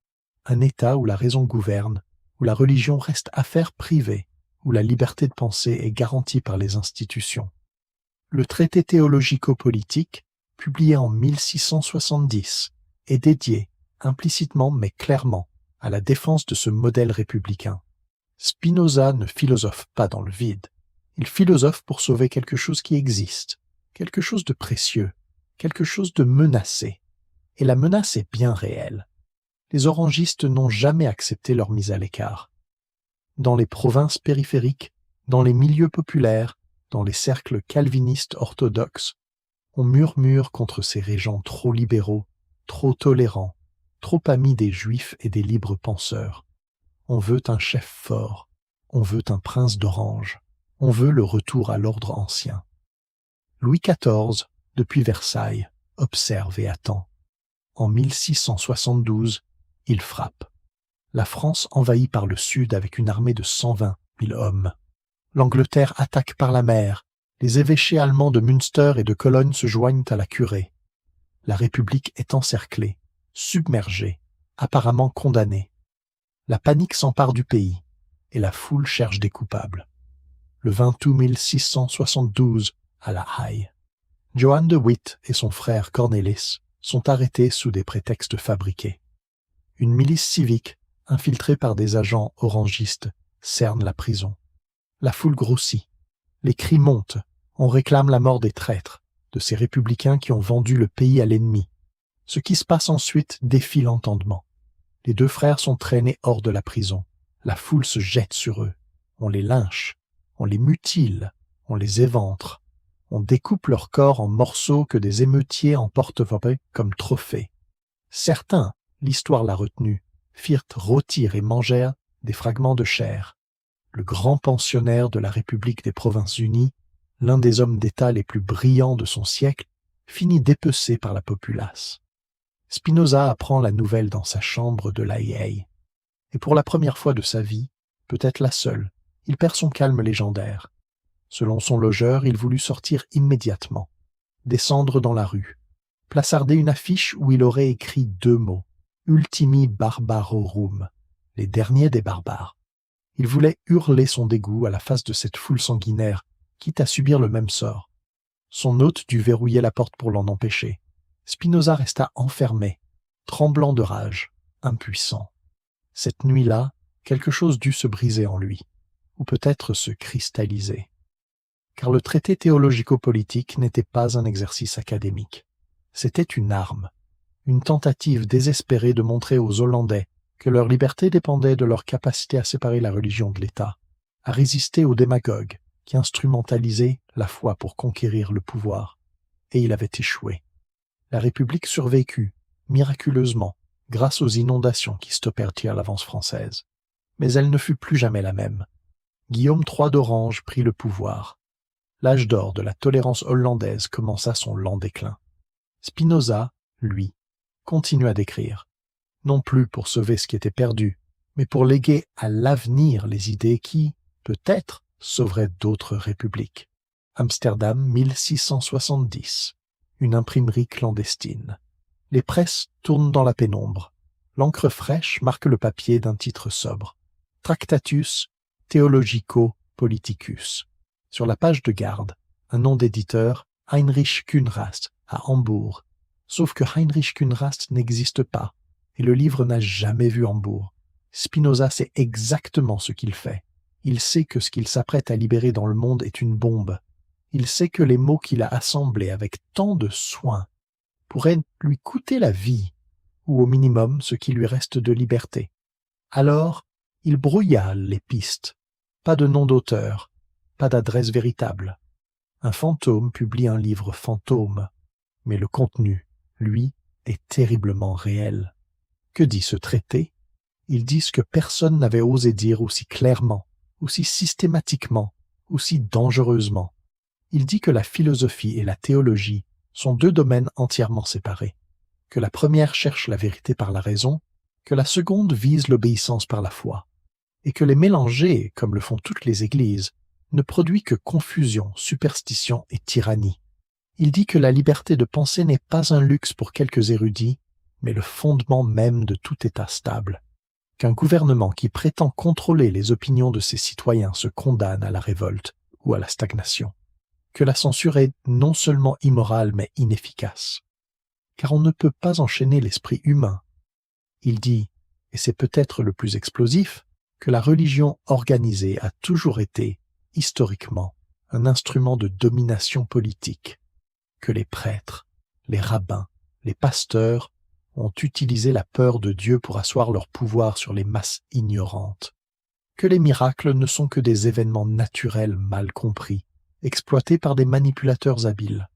Un État où la raison gouverne, où la religion reste affaire privée, où la liberté de penser est garantie par les institutions. Le traité théologico-politique, publié en 1670, est dédié, implicitement mais clairement, à la défense de ce modèle républicain. Spinoza ne philosophe pas dans le vide. Il philosophe pour sauver quelque chose qui existe, quelque chose de précieux, quelque chose de menacé. Et la menace est bien réelle. Les orangistes n'ont jamais accepté leur mise à l'écart. Dans les provinces périphériques, dans les milieux populaires, dans les cercles calvinistes orthodoxes, on murmure contre ces régents trop libéraux, trop tolérants, trop amis des juifs et des libres penseurs. On veut un chef fort, on veut un prince d'Orange, on veut le retour à l'ordre ancien. Louis XIV, depuis Versailles, observe et attend. En 1672, il frappe. La France envahie par le sud avec une armée de 120 000 hommes. L'Angleterre attaque par la mer. Les évêchés allemands de Münster et de Cologne se joignent à la curée. La République est encerclée, submergée, apparemment condamnée. La panique s'empare du pays. et la foule cherche des coupables. Le 20 août 1672, à La Haye, Johann de Witt et son frère Cornelis sont arrêtés sous des prétextes fabriqués. Une milice civique, infiltrée par des agents orangistes, cerne la prison. La foule grossit. Les cris montent. On réclame la mort des traîtres, de ces républicains qui ont vendu le pays à l'ennemi. Ce qui se passe ensuite défie l'entendement. Les deux frères sont traînés hors de la prison. La foule se jette sur eux. On les lynche. On les mutile. On les éventre. On découpe leurs corps en morceaux que des émeutiers emportent comme trophées. Certains, l'histoire l'a retenu, firent rôtir et mangèrent des fragments de chair. Le grand pensionnaire de la République des Provinces-Unies, l'un des hommes d'État les plus brillants de son siècle, finit dépecé par la populace. Spinoza apprend la nouvelle dans sa chambre de La Haye. Et pour la première fois de sa vie, peut-être la seule, il perd son calme légendaire. Selon son logeur, il voulut sortir immédiatement, descendre dans la rue, placarder une affiche où il aurait écrit 2 mots, « Ultimi barbarorum », les derniers des barbares. Il voulait hurler son dégoût à la face de cette foule sanguinaire, quitte à subir le même sort. Son hôte dut verrouiller la porte pour l'en empêcher. Spinoza resta enfermé, tremblant de rage, impuissant. Cette nuit-là, quelque chose dut se briser en lui, ou peut-être se cristalliser. Car le traité théologico-politique n'était pas un exercice académique. C'était une arme, une tentative désespérée de montrer aux Hollandais que leur liberté dépendait de leur capacité à séparer la religion de l'État, à résister aux démagogues qui instrumentalisaient la foi pour conquérir le pouvoir. Et il avait échoué. La République survécut, miraculeusement, grâce aux inondations qui stoppèrent l'avance française. Mais elle ne fut plus jamais la même. Guillaume III d'Orange prit le pouvoir. L'âge d'or de la tolérance hollandaise commença son lent déclin. Spinoza, lui, continua d'écrire, non plus pour sauver ce qui était perdu, mais pour léguer à l'avenir les idées qui, peut-être, sauveraient d'autres républiques. Amsterdam, 1670. Une imprimerie clandestine. Les presses tournent dans la pénombre. L'encre fraîche marque le papier d'un titre sobre. Tractatus Theologico-Politicus. Sur la page de garde, un nom d'éditeur, Heinrich Kuhnrast, à Hambourg. Sauf que Heinrich Kuhnrast n'existe pas, et le livre n'a jamais vu Hambourg. Spinoza sait exactement ce qu'il fait. Il sait que ce qu'il s'apprête à libérer dans le monde est une bombe. Il sait que les mots qu'il a assemblés avec tant de soin pourraient lui coûter la vie, ou au minimum ce qui lui reste de liberté. Alors, il brouilla les pistes. Pas de nom d'auteur, pas d'adresse véritable. Un fantôme publie un livre fantôme, mais le contenu, lui, est terriblement réel. Que dit ce traité? Il dit ce que personne n'avait osé dire aussi clairement, aussi systématiquement, aussi dangereusement. Il dit que la philosophie et la théologie sont 2 domaines entièrement séparés, que la première cherche la vérité par la raison, que la seconde vise l'obéissance par la foi, et que les mélanger, comme le font toutes les églises, ne produit que confusion, superstition et tyrannie. Il dit que la liberté de penser n'est pas un luxe pour quelques érudits, mais le fondement même de tout État stable. Qu'un gouvernement qui prétend contrôler les opinions de ses citoyens se condamne à la révolte ou à la stagnation. Que la censure est non seulement immorale mais inefficace. Car on ne peut pas enchaîner l'esprit humain. Il dit, et c'est peut-être le plus explosif, que la religion organisée a toujours été, historiquement, un instrument de domination politique, que les prêtres, les rabbins, les pasteurs ont utilisé la peur de Dieu pour asseoir leur pouvoir sur les masses ignorantes, que les miracles ne sont que des événements naturels mal compris, exploités par des manipulateurs habiles.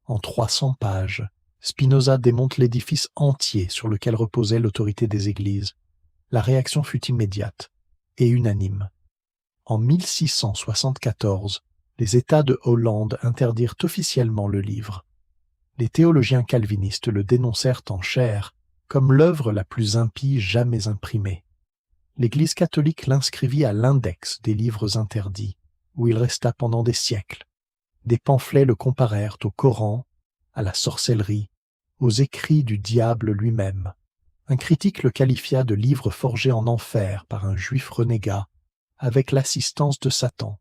En 300 pages, Spinoza démonte l'édifice entier sur lequel reposait l'autorité des églises. La réaction fut immédiate et unanime. En 1674, les États de Hollande interdirent officiellement le livre. Les théologiens calvinistes le dénoncèrent en chair comme l'œuvre la plus impie jamais imprimée. L'Église catholique l'inscrivit à l'index des livres interdits, où il resta pendant des siècles. Des pamphlets le comparèrent au Coran, à la sorcellerie, aux écrits du diable lui-même. Un critique le qualifia de livre forgé en enfer par un juif renégat, avec l'assistance de Satan.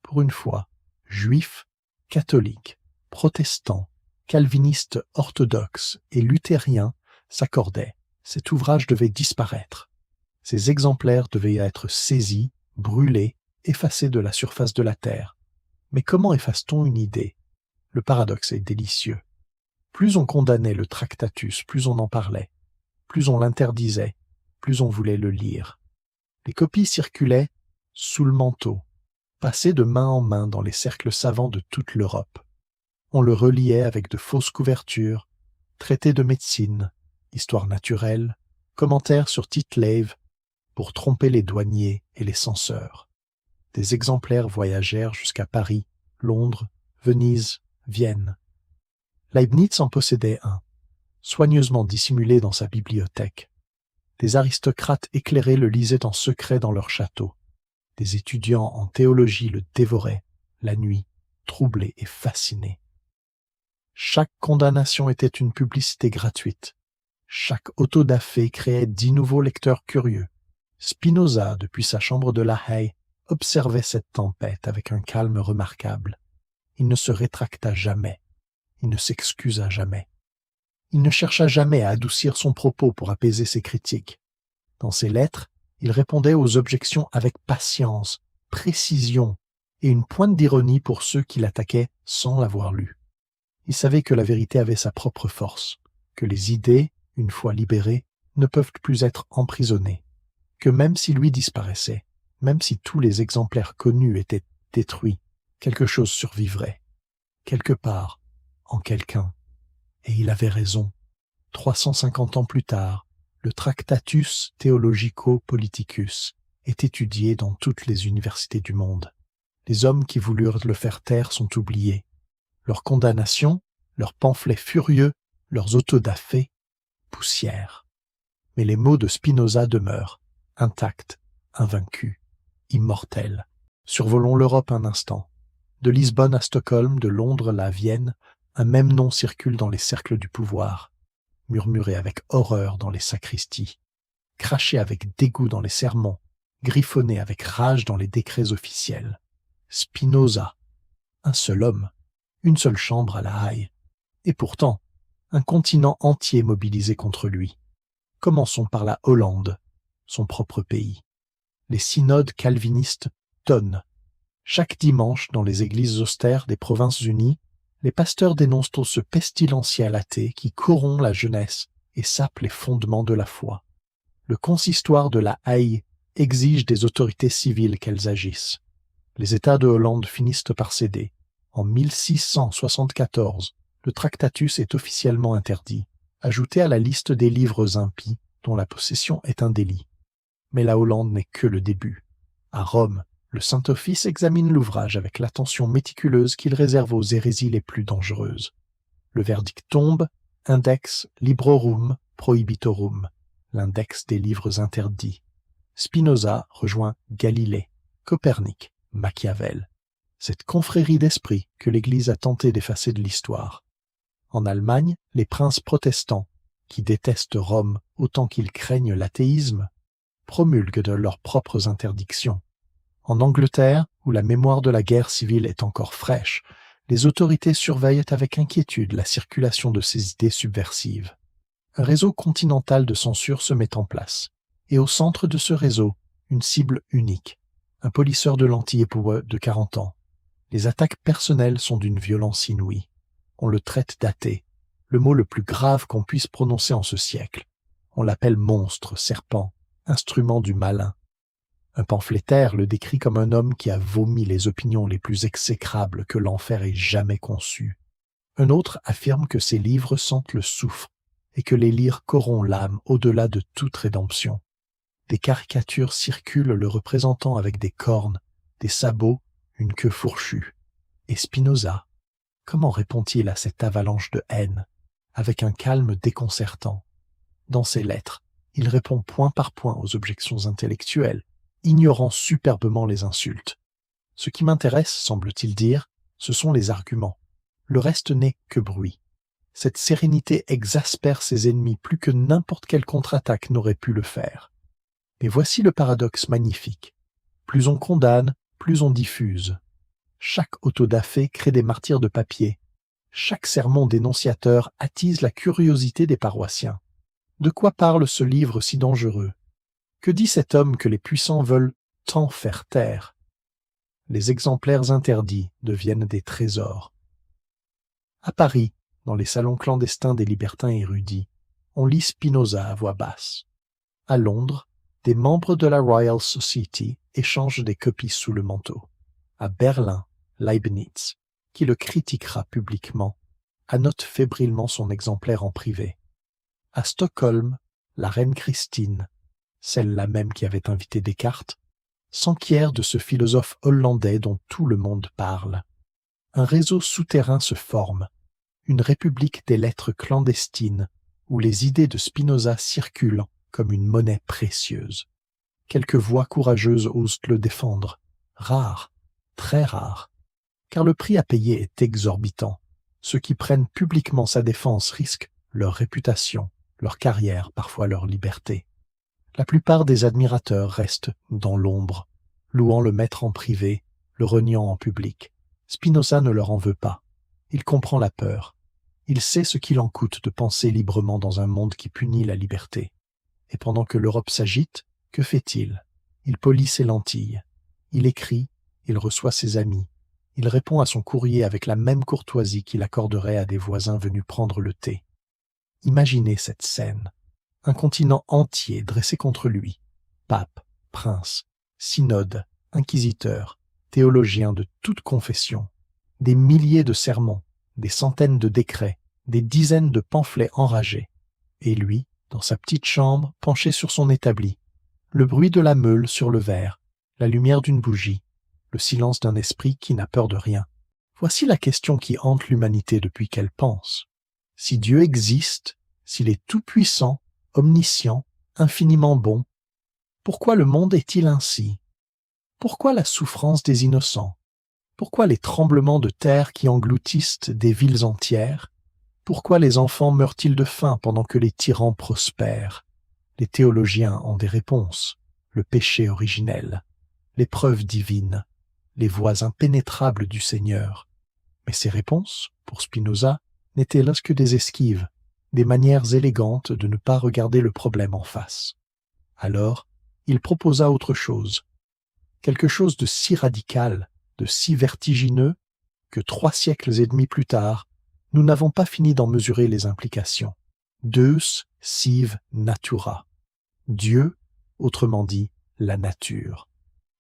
Pour une fois, juifs, catholiques, protestants, calvinistes orthodoxes et luthériens s'accordaient. Cet ouvrage devait disparaître. Ces exemplaires devaient être saisis, brûlés, effacés de la surface de la terre. Mais comment efface-t-on une idée? Le paradoxe est délicieux. Plus on condamnait le Tractatus, plus on en parlait. Plus on l'interdisait, plus on voulait le lire. Les copies circulaient sous le manteau, passées de main en main dans les cercles savants de toute l'Europe. On le reliait avec de fausses couvertures, traités de médecine, histoire naturelle, commentaires sur Tite-Live, pour tromper les douaniers et les censeurs. Des exemplaires voyagèrent jusqu'à Paris, Londres, Venise, Vienne. Leibniz en possédait un, soigneusement dissimulé dans sa bibliothèque. Des aristocrates éclairés le lisaient en secret dans leur château. Des étudiants en théologie le dévoraient, la nuit, troublés et fascinés. Chaque condamnation était une publicité gratuite. Chaque autodafé créait 10 nouveaux lecteurs curieux. Spinoza, depuis sa chambre de La Haye, observait cette tempête avec un calme remarquable. Il ne se rétracta jamais. Il ne s'excusa jamais. Il ne chercha jamais à adoucir son propos pour apaiser ses critiques. Dans ses lettres, il répondait aux objections avec patience, précision et une pointe d'ironie pour ceux qui l'attaquaient sans l'avoir lu. Il savait que la vérité avait sa propre force, que les idées, une fois libérées, ne peuvent plus être emprisonnées, que même si lui disparaissait, même si tous les exemplaires connus étaient détruits, quelque chose survivrait, quelque part, en quelqu'un. Et il avait raison. 350 ans plus tard, le Tractatus Theologico-Politicus est étudié dans toutes les universités du monde. Les hommes qui voulurent le faire taire sont oubliés. Leurs condamnations, leurs pamphlets furieux, leurs autodafés, poussière. Mais les mots de Spinoza demeurent, intacts, invaincus, immortels. Survolons l'Europe un instant. De Lisbonne à Stockholm, de Londres à Vienne, un même nom circule dans les cercles du pouvoir, murmuré avec horreur dans les sacristies, craché avec dégoût dans les sermons, griffonné avec rage dans les décrets officiels. Spinoza, un seul homme, une seule chambre à La Haye, et pourtant un continent entier mobilisé contre lui. Commençons par la Hollande, son propre pays. Les synodes calvinistes tonnent. Chaque dimanche, dans les églises austères des Provinces-Unies, les pasteurs dénoncent ce pestilentiel athée qui corrompt la jeunesse et sape les fondements de la foi. Le consistoire de La Haye exige des autorités civiles qu'elles agissent. Les États de Hollande finissent par céder. En 1674, le Tractatus est officiellement interdit, ajouté à la liste des livres impies dont la possession est un délit. Mais la Hollande n'est que le début. À Rome, le Saint-Office examine l'ouvrage avec l'attention méticuleuse qu'il réserve aux hérésies les plus dangereuses. Le verdict tombe, Index Librorum Prohibitorum, l'index des livres interdits. Spinoza rejoint Galilée, Copernic, Machiavel. Cette confrérie d'esprit que l'Église a tenté d'effacer de l'histoire. En Allemagne, les princes protestants, qui détestent Rome autant qu'ils craignent l'athéisme, promulguent de leurs propres interdictions. En Angleterre, où la mémoire de la guerre civile est encore fraîche, les autorités surveillent avec inquiétude la circulation de ces idées subversives. Un réseau continental de censure se met en place, et au centre de ce réseau, une cible unique, un polisseur de lentilles époux de 40 ans. Les attaques personnelles sont d'une violence inouïe. On le traite d'athée, le mot le plus grave qu'on puisse prononcer en ce siècle. On l'appelle monstre, serpent, instrument du malin. Un pamphlétaire le décrit comme un homme qui a vomi les opinions les plus exécrables que l'enfer ait jamais conçues. Un autre affirme que ses livres sentent le soufre et que les lire corrompt l'âme au-delà de toute rédemption. Des caricatures circulent le représentant avec des cornes, des sabots, une queue fourchue. Et Spinoza, comment répond-il à cette avalanche de haine, avec un calme déconcertant? Dans ses lettres, il répond point par point aux objections intellectuelles, ignorant superbement les insultes. Ce qui m'intéresse, semble-t-il dire, ce sont les arguments. Le reste n'est que bruit. Cette sérénité exaspère ses ennemis plus que n'importe quelle contre-attaque n'aurait pu le faire. Mais voici le paradoxe magnifique. Plus on condamne, plus on diffuse. Chaque autodafé crée des martyrs de papier. Chaque sermon dénonciateur attise la curiosité des paroissiens. De quoi parle ce livre si dangereux? Que dit cet homme que les puissants veulent tant faire taire? Les exemplaires interdits deviennent des trésors. À Paris, dans les salons clandestins des libertins érudits, on lit Spinoza à voix basse. À Londres, des membres de la Royal Society échangent des copies sous le manteau. À Berlin, Leibniz, qui le critiquera publiquement, annote fébrilement son exemplaire en privé. À Stockholm, la reine Christine, celle-là même qui avait invité Descartes, s'enquiert de ce philosophe hollandais dont tout le monde parle. Un réseau souterrain se forme, une république des lettres clandestines, où les idées de Spinoza circulent comme une monnaie précieuse. Quelques voix courageuses osent le défendre, rares, très rares, car le prix à payer est exorbitant. Ceux qui prennent publiquement sa défense risquent leur réputation, leur carrière, parfois leur liberté. La plupart des admirateurs restent dans l'ombre, louant le maître en privé, le reniant en public. Spinoza ne leur en veut pas. Il comprend la peur. Il sait ce qu'il en coûte de penser librement dans un monde qui punit la liberté. Et pendant que l'Europe s'agite, que fait-il? Il polit ses lentilles. Il écrit, il reçoit ses amis. Il répond à son courrier avec la même courtoisie qu'il accorderait à des voisins venus prendre le thé. Imaginez cette scène. Un continent entier dressé contre lui. Pape, prince, synode, inquisiteurs, théologiens de toute confession. Des milliers de sermons, des centaines de décrets, des dizaines de pamphlets enragés. Et lui, dans sa petite chambre, penché sur son établi. Le bruit de la meule sur le verre, la lumière d'une bougie, le silence d'un esprit qui n'a peur de rien. Voici la question qui hante l'humanité depuis qu'elle pense. Si Dieu existe, s'il est tout-puissant, omniscient, infiniment bon, pourquoi le monde est-il ainsi? Pourquoi la souffrance des innocents? Pourquoi les tremblements de terre qui engloutissent des villes entières? Pourquoi les enfants meurent-ils de faim pendant que les tyrans prospèrent? Les théologiens ont des réponses, le péché originel, les preuves divines, les voies impénétrables du Seigneur. Mais ces réponses, pour Spinoza, n'étaient-elles que des esquives, des manières élégantes de ne pas regarder le problème en face. Alors, il proposa autre chose, quelque chose de si radical, de si vertigineux, que 3 siècles et demi plus tard, nous n'avons pas fini d'en mesurer les implications. Deus sive natura. Dieu, autrement dit, la nature.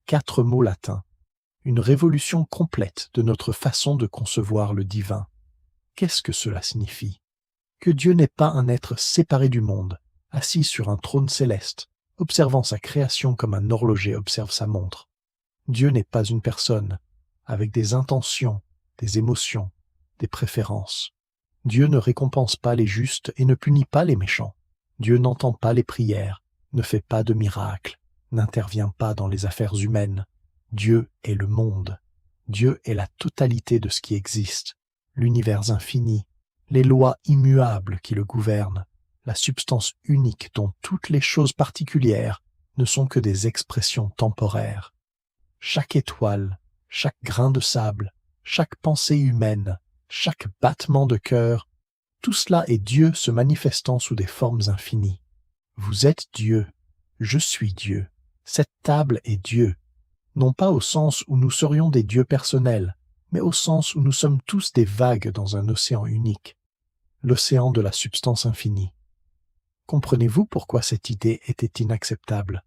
4 mots latins. Une révolution complète de notre façon de concevoir le divin. Qu'est-ce que cela signifie? Que Dieu n'est pas un être séparé du monde, assis sur un trône céleste, observant sa création comme un horloger observe sa montre. Dieu n'est pas une personne, avec des intentions, des émotions, des préférences. Dieu ne récompense pas les justes et ne punit pas les méchants. Dieu n'entend pas les prières, ne fait pas de miracles, n'intervient pas dans les affaires humaines. Dieu est le monde. Dieu est la totalité de ce qui existe, l'univers infini, les lois immuables qui le gouvernent, la substance unique dont toutes les choses particulières ne sont que des expressions temporaires. Chaque étoile, chaque grain de sable, chaque pensée humaine, chaque battement de cœur, tout cela est Dieu se manifestant sous des formes infinies. Vous êtes Dieu, je suis Dieu, cette table est Dieu, non pas au sens où nous serions des dieux personnels, mais au sens où nous sommes tous des vagues dans un océan unique, l'océan de la substance infinie. Comprenez-vous pourquoi cette idée était inacceptable?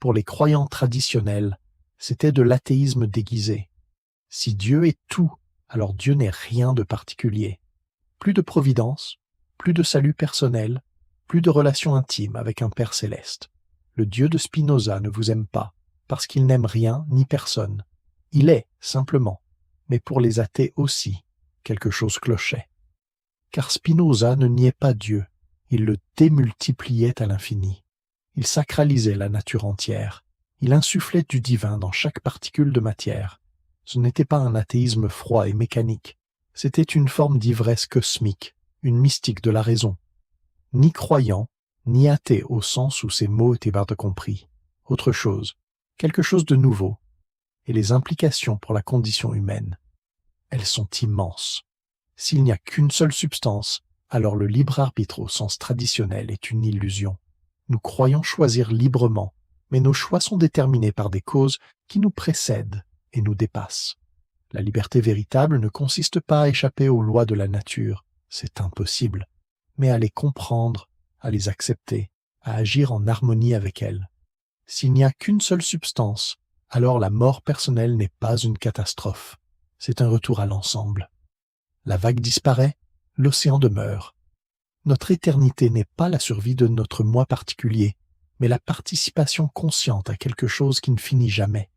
Pour les croyants traditionnels, c'était de l'athéisme déguisé. Si Dieu est tout, alors Dieu n'est rien de particulier. Plus de providence, plus de salut personnel, plus de relation intime avec un Père céleste. Le Dieu de Spinoza ne vous aime pas, parce qu'il n'aime rien ni personne. Il est, simplement, mais pour les athées aussi, quelque chose clochait. Car Spinoza ne niait pas Dieu, il le démultipliait à l'infini. Il sacralisait la nature entière, il insufflait du divin dans chaque particule de matière. Ce n'était pas un athéisme froid et mécanique, c'était une forme d'ivresse cosmique, une mystique de la raison. Ni croyant, ni athée au sens où ces mots étaient bien compris. Autre chose, quelque chose de nouveau, et les implications pour la condition humaine, elles sont immenses. S'il n'y a qu'une seule substance, alors le libre arbitre au sens traditionnel est une illusion. Nous croyons choisir librement, mais nos choix sont déterminés par des causes qui nous précèdent et nous dépassent. La liberté véritable ne consiste pas à échapper aux lois de la nature, c'est impossible, mais à les comprendre, à les accepter, à agir en harmonie avec elles. S'il n'y a qu'une seule substance, alors la mort personnelle n'est pas une catastrophe, c'est un retour à l'ensemble. La vague disparaît, l'océan demeure. Notre éternité n'est pas la survie de notre moi particulier, mais la participation consciente à quelque chose qui ne finit jamais.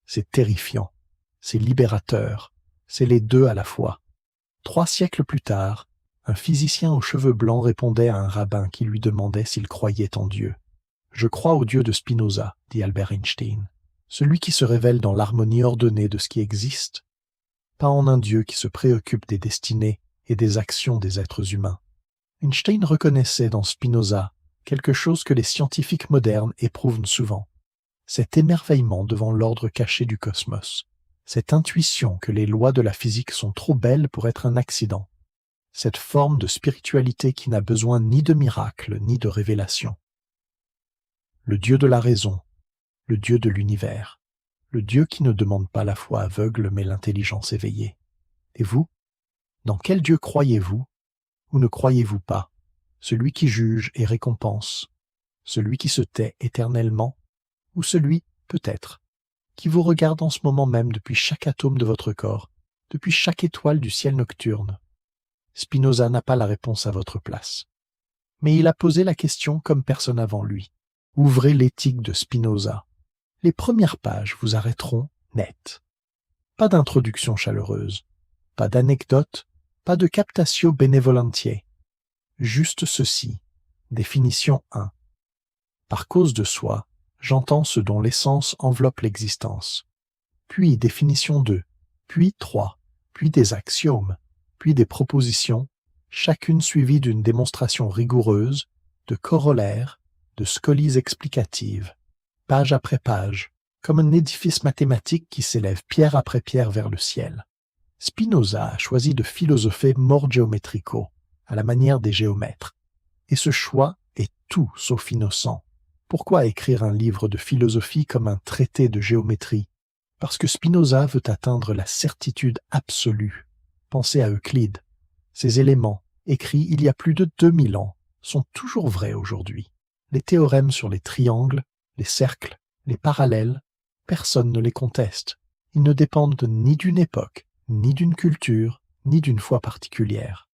C'est terrifiant, c'est libérateur, c'est les deux à la fois. 3 siècles plus tard, un physicien aux cheveux blancs répondait à un rabbin qui lui demandait s'il croyait en Dieu. « Je crois au Dieu de Spinoza, dit Albert Einstein, celui qui se révèle dans l'harmonie ordonnée de ce qui existe, pas en un Dieu qui se préoccupe des destinées et des actions des êtres humains. » Einstein reconnaissait dans Spinoza quelque chose que les scientifiques modernes éprouvent souvent, cet émerveillement devant l'ordre caché du cosmos, cette intuition que les lois de la physique sont trop belles pour être un accident, cette forme de spiritualité qui n'a besoin ni de miracle ni de révélation. Le Dieu de la raison, le Dieu de l'univers, le Dieu qui ne demande pas la foi aveugle mais l'intelligence éveillée. Et vous, dans quel Dieu croyez-vous ou ne croyez-vous pas, celui qui juge et récompense, celui qui se tait éternellement, ou celui, peut-être, qui vous regarde en ce moment même depuis chaque atome de votre corps, depuis chaque étoile du ciel nocturne? Spinoza n'a pas la réponse à votre place. Mais il a posé la question comme personne avant lui. Ouvrez l'éthique de Spinoza. Les premières pages vous arrêteront net. Pas d'introduction chaleureuse, pas d'anecdote, pas de captatio benevolentiae. Juste ceci. Définition 1. Par cause de soi, j'entends ce dont l'essence enveloppe l'existence. Puis définition 2, puis 3, puis des axiomes, puis des propositions, chacune suivie d'une démonstration rigoureuse, de corollaires, de scolies explicatives, page après page, comme un édifice mathématique qui s'élève pierre après pierre vers le ciel. Spinoza a choisi de philosopher mor geometrico, à la manière des géomètres. Et ce choix est tout sauf innocent. Pourquoi écrire un livre de philosophie comme un traité de géométrie? Parce que Spinoza veut atteindre la certitude absolue. Pensez à Euclide. Ces éléments, écrits il y a plus de 2000 ans, sont toujours vrais aujourd'hui. Les théorèmes sur les triangles, les cercles, les parallèles, personne ne les conteste. Ils ne dépendent ni d'une époque, ni d'une culture, ni d'une foi particulière.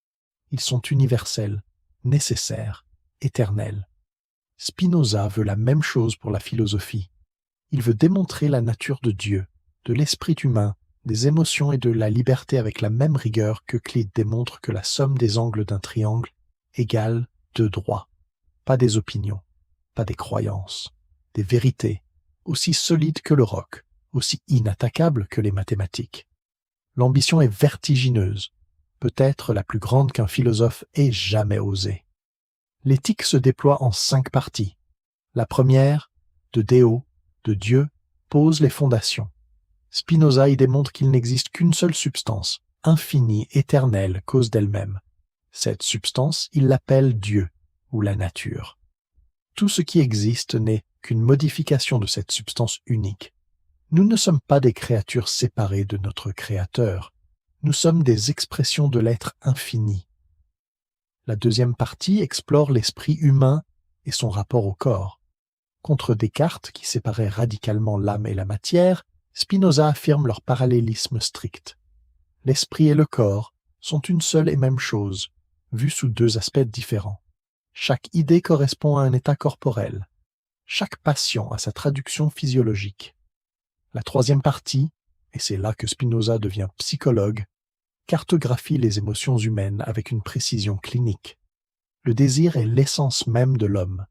Ils sont universels, nécessaires, éternels. Spinoza veut la même chose pour la philosophie. Il veut démontrer la nature de Dieu, de l'esprit humain, des émotions et de la liberté avec la même rigueur qu'Euclide démontre que la somme des angles d'un triangle égale 2 droits. Pas des opinions, pas des croyances, des vérités, aussi solides que le roc, aussi inattaquables que les mathématiques. L'ambition est vertigineuse, peut-être la plus grande qu'un philosophe ait jamais osé. L'éthique se déploie en 5 parties. La première, de Deo, de Dieu, pose les fondations. Spinoza y démontre qu'il n'existe qu'une seule substance, infinie, éternelle, cause d'elle-même. Cette substance, il l'appelle Dieu, ou la nature. Tout ce qui existe n'est qu'une modification de cette substance unique. Nous ne sommes pas des créatures séparées de notre Créateur. Nous sommes des expressions de l'être infini. La deuxième partie explore l'esprit humain et son rapport au corps. Contre Descartes, qui séparait radicalement l'âme et la matière, Spinoza affirme leur parallélisme strict. L'esprit et le corps sont une seule et même chose, vus sous 2 aspects différents. Chaque idée correspond à un état corporel. Chaque passion a sa traduction physiologique. La troisième partie, et c'est là que Spinoza devient psychologue, cartographie les émotions humaines avec une précision clinique. Le désir est l'essence même de l'homme.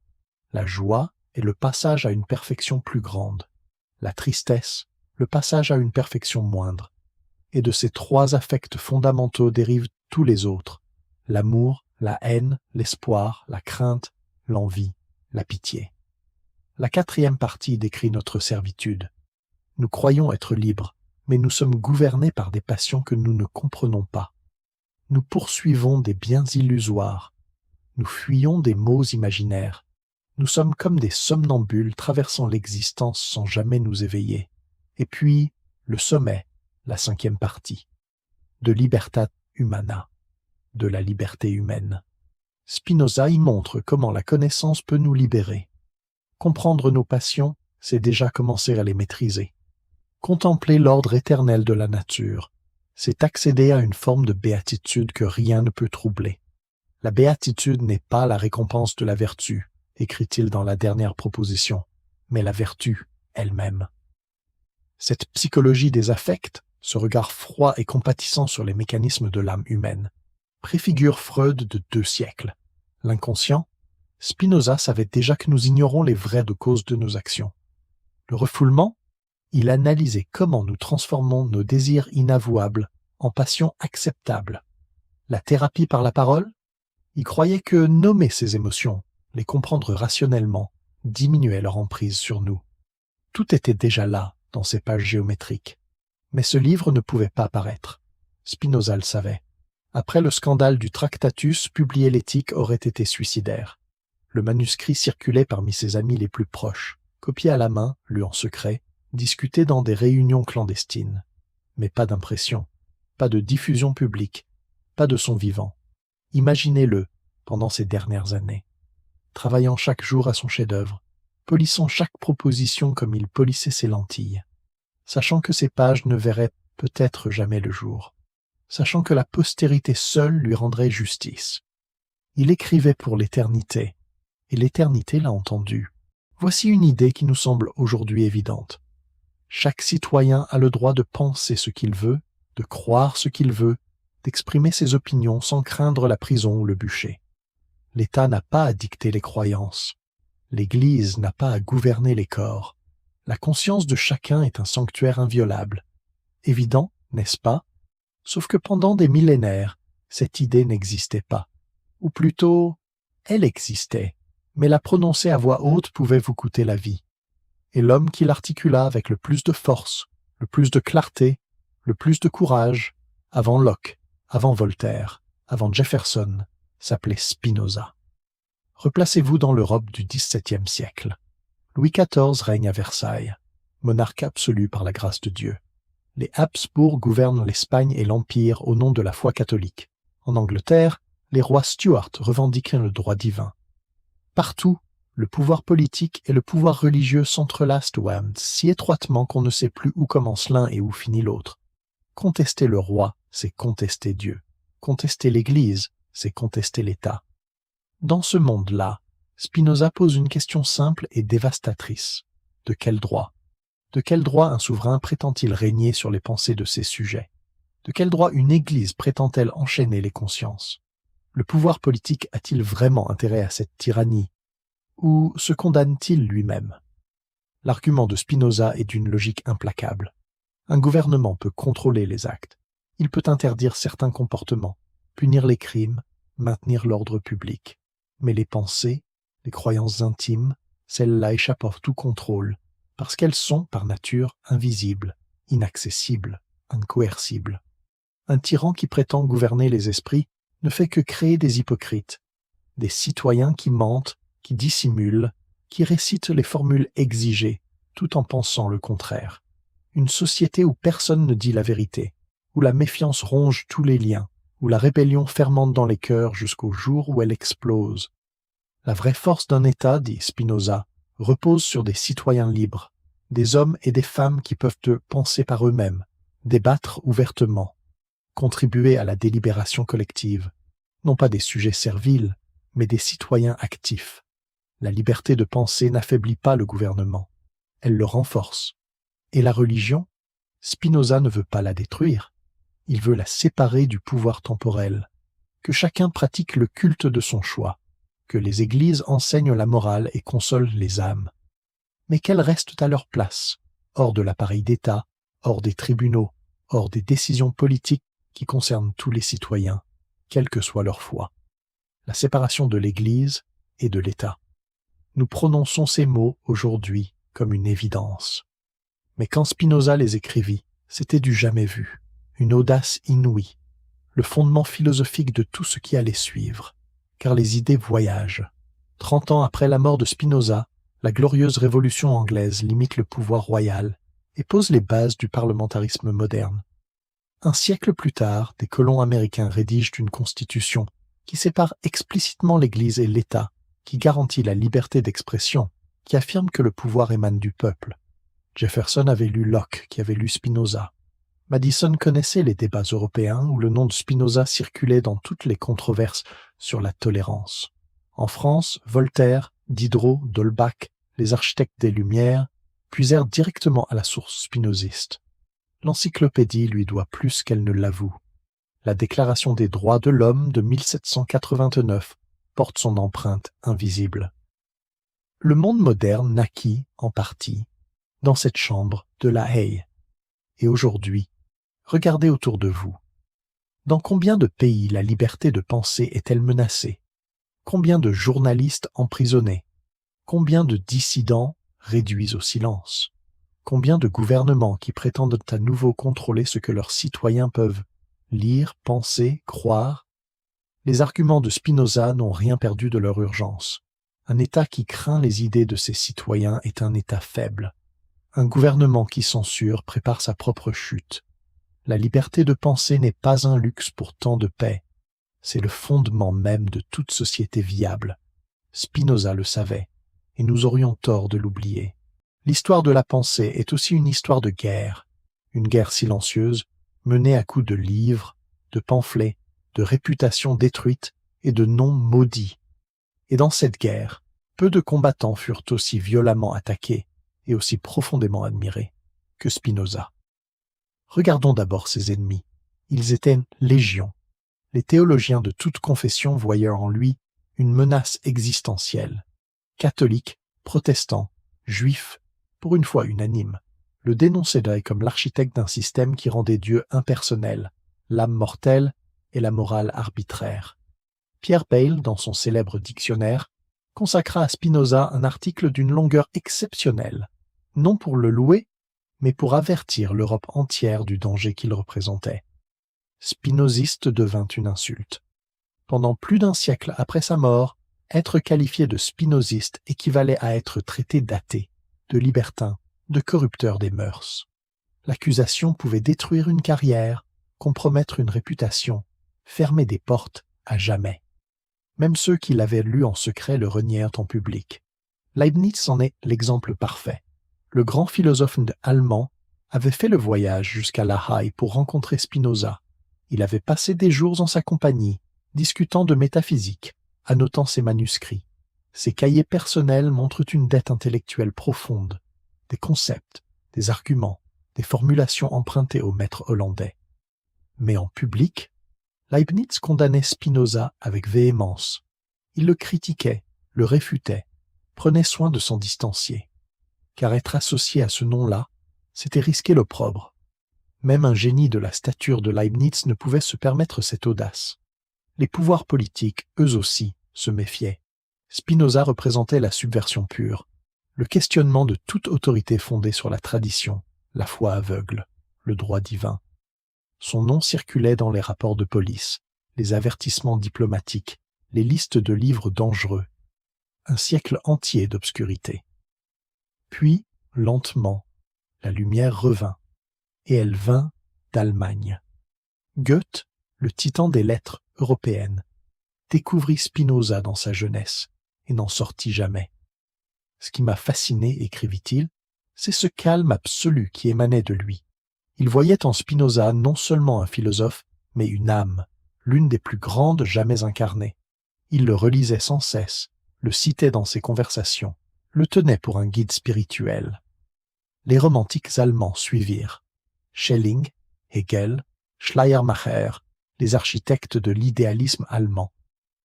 La joie est le passage à une perfection plus grande. La tristesse, le passage à une perfection moindre. Et de ces 3 affects fondamentaux dérivent tous les autres. L'amour, la haine, l'espoir, la crainte, l'envie, la pitié. La quatrième partie décrit notre servitude. Nous croyons être libres, mais nous sommes gouvernés par des passions que nous ne comprenons pas. Nous poursuivons des biens illusoires. Nous fuyons des maux imaginaires. Nous sommes comme des somnambules traversant l'existence sans jamais nous éveiller. Et puis, le sommet, la cinquième partie. De libertate humana, de la liberté humaine. Spinoza y montre comment la connaissance peut nous libérer. Comprendre nos passions, c'est déjà commencer à les maîtriser. Contempler l'ordre éternel de la nature, c'est accéder à une forme de béatitude que rien ne peut troubler. La béatitude n'est pas la récompense de la vertu, écrit-il dans la dernière proposition, mais la vertu elle-même. Cette psychologie des affects, ce regard froid et compatissant sur les mécanismes de l'âme humaine, préfigure Freud de 2 siècles. L'inconscient, Spinoza savait déjà que nous ignorons les vraies causes de nos actions. Le refoulement, il analysait comment nous transformons nos désirs inavouables en passions acceptables. La thérapie par la parole, il croyait que nommer ces émotions, les comprendre rationnellement, diminuait leur emprise sur nous. Tout était déjà là, dans ces pages géométriques. Mais ce livre ne pouvait pas paraître. Spinoza le savait. Après le scandale du Tractatus, publier l'éthique aurait été suicidaire. Le manuscrit circulait parmi ses amis les plus proches, copié à la main, lu en secret, discuté dans des réunions clandestines. Mais pas d'impression, pas de diffusion publique, pas de son vivant. Imaginez-le pendant ces dernières années, travaillant chaque jour à son chef-d'œuvre, polissant chaque proposition comme il polissait ses lentilles, sachant que ces pages ne verraient peut-être jamais le jour, sachant que la postérité seule lui rendrait justice. Il écrivait pour l'éternité, et l'éternité l'a entendu. Voici une idée qui nous semble aujourd'hui évidente. Chaque citoyen a le droit de penser ce qu'il veut, de croire ce qu'il veut, d'exprimer ses opinions sans craindre la prison ou le bûcher. L'État n'a pas à dicter les croyances. L'Église n'a pas à gouverner les corps. La conscience de chacun est un sanctuaire inviolable. Évident, n'est-ce pas? Sauf que pendant des millénaires, cette idée n'existait pas. Ou plutôt, elle existait, mais la prononcer à voix haute pouvait vous coûter la vie. Et l'homme qui l'articula avec le plus de force, le plus de clarté, le plus de courage, avant Locke, avant Voltaire, avant Jefferson, s'appelait Spinoza. Replacez-vous dans l'Europe du XVIIe siècle. Louis XIV règne à Versailles, monarque absolu par la grâce de Dieu. Les Habsbourg gouvernent l'Espagne et l'Empire au nom de la foi catholique. En Angleterre, les rois Stuart revendiquent le droit divin. Partout, le pouvoir politique et le pouvoir religieux s'entrelacent si étroitement qu'on ne sait plus où commence l'un et où finit l'autre. Contester le roi, c'est contester Dieu. Contester l'Église, c'est contester l'État. Dans ce monde-là, Spinoza pose une question simple et dévastatrice. De quel droit? De quel droit un souverain prétend-il régner sur les pensées de ses sujets? De quel droit une Église prétend-elle enchaîner les consciences? Le pouvoir politique a-t-il vraiment intérêt à cette tyrannie? Ou se condamne-t-il lui-même? L'argument de Spinoza est d'une logique implacable. Un gouvernement peut contrôler les actes. Il peut interdire certains comportements, punir les crimes, maintenir l'ordre public. Mais les pensées, les croyances intimes, celles-là échappent à tout contrôle, parce qu'elles sont, par nature, invisibles, inaccessibles, incoercibles. Un tyran qui prétend gouverner les esprits ne fait que créer des hypocrites, des citoyens qui mentent, qui dissimulent, qui récitent les formules exigées, tout en pensant le contraire. Une société où personne ne dit la vérité, où la méfiance ronge tous les liens, où la rébellion fermente dans les cœurs jusqu'au jour où elle explose. La vraie force d'un État, dit Spinoza, repose sur des citoyens libres, des hommes et des femmes qui peuvent penser par eux-mêmes, débattre ouvertement, contribuer à la délibération collective, non pas des sujets serviles, mais des citoyens actifs. La liberté de penser n'affaiblit pas le gouvernement, elle le renforce. Et la religion, Spinoza ne veut pas la détruire, il veut la séparer du pouvoir temporel, que chacun pratique le culte de son choix, que les églises enseignent la morale et consolent les âmes, mais qu'elles restent à leur place, hors de l'appareil d'État, hors des tribunaux, hors des décisions politiques qui concernent tous les citoyens, quelle que soit leur foi. La séparation de l'Église et de l'État. Nous prononçons ces mots aujourd'hui comme une évidence. Mais quand Spinoza les écrivit, c'était du jamais vu, une audace inouïe, le fondement philosophique de tout ce qui allait suivre, car les idées voyagent. 30 ans après la mort de Spinoza, la glorieuse révolution anglaise limite le pouvoir royal et pose les bases du parlementarisme moderne. Un siècle plus tard, des colons américains rédigent une constitution qui sépare explicitement l'Église et l'État, qui garantit la liberté d'expression, qui affirme que le pouvoir émane du peuple. Jefferson avait lu Locke, qui avait lu Spinoza. Madison connaissait les débats européens où le nom de Spinoza circulait dans toutes les controverses sur la tolérance. En France, Voltaire, Diderot, d'Holbach, les architectes des Lumières, puisèrent directement à la source spinoziste. L'encyclopédie lui doit plus qu'elle ne l'avoue. La Déclaration des droits de l'homme de 1789 porte son empreinte invisible. Le monde moderne naquit, en partie, dans cette chambre de La Haye. Et aujourd'hui, regardez autour de vous. Dans combien de pays la liberté de penser est-elle menacée? Combien de journalistes emprisonnés? Combien de dissidents réduits au silence? Combien de gouvernements qui prétendent à nouveau contrôler ce que leurs citoyens peuvent lire, penser, croire? Les arguments de Spinoza n'ont rien perdu de leur urgence. Un État qui craint les idées de ses citoyens est un État faible. Un gouvernement qui censure prépare sa propre chute. La liberté de penser n'est pas un luxe pour tant de paix. C'est le fondement même de toute société viable. Spinoza le savait, et nous aurions tort de l'oublier. L'histoire de la pensée est aussi une histoire de guerre, une guerre silencieuse, menée à coups de livres, de pamphlets, de réputations détruites et de noms maudits. Et dans cette guerre, peu de combattants furent aussi violemment attaqués et aussi profondément admirés que Spinoza. Regardons d'abord ses ennemis. Ils étaient légion. Les théologiens de toute confession voyaient en lui une menace existentielle. Catholiques, protestants, juifs, pour une fois unanimes, le dénonçaient comme l'architecte d'un système qui rendait Dieu impersonnel, l'âme mortelle et la morale arbitraire. Pierre Bayle, dans son célèbre dictionnaire, consacra à Spinoza un article d'une longueur exceptionnelle, non pour le louer, mais pour avertir l'Europe entière du danger qu'il représentait. Spinoziste devint une insulte. Pendant plus d'un siècle après sa mort, être qualifié de spinoziste équivalait à être traité d'athée, de libertin, de corrupteur des mœurs. L'accusation pouvait détruire une carrière, compromettre une réputation, fermer des portes à jamais. Même ceux qui l'avaient lu en secret le renièrent en public. Leibniz en est l'exemple parfait. Le grand philosophe allemand avait fait le voyage jusqu'à La Haye pour rencontrer Spinoza. Il avait passé des jours en sa compagnie, discutant de métaphysique, annotant ses manuscrits. Ses cahiers personnels montrent une dette intellectuelle profonde, des concepts, des arguments, des formulations empruntées au maître hollandais. Mais en public, Leibniz condamnait Spinoza avec véhémence. Il le critiquait, le réfutait, prenait soin de s'en distancier. Car être associé à ce nom-là, c'était risquer l'opprobre. Même un génie de la stature de Leibniz ne pouvait se permettre cette audace. Les pouvoirs politiques, eux aussi, se méfiaient. Spinoza représentait la subversion pure, le questionnement de toute autorité fondée sur la tradition, la foi aveugle, le droit divin. Son nom circulait dans les rapports de police, les avertissements diplomatiques, les listes de livres dangereux. Un siècle entier d'obscurité. Puis, lentement, la lumière revint, et elle vint d'Allemagne. Goethe, le titan des lettres européennes, découvrit Spinoza dans sa jeunesse et n'en sortit jamais. Ce qui m'a fasciné, écrivit-il, c'est ce calme absolu qui émanait de lui. Il voyait en Spinoza non seulement un philosophe, mais une âme, l'une des plus grandes jamais incarnées. Il le relisait sans cesse, le citait dans ses conversations, le tenait pour un guide spirituel. Les romantiques allemands suivirent. Schelling, Hegel, Schleiermacher, les architectes de l'idéalisme allemand,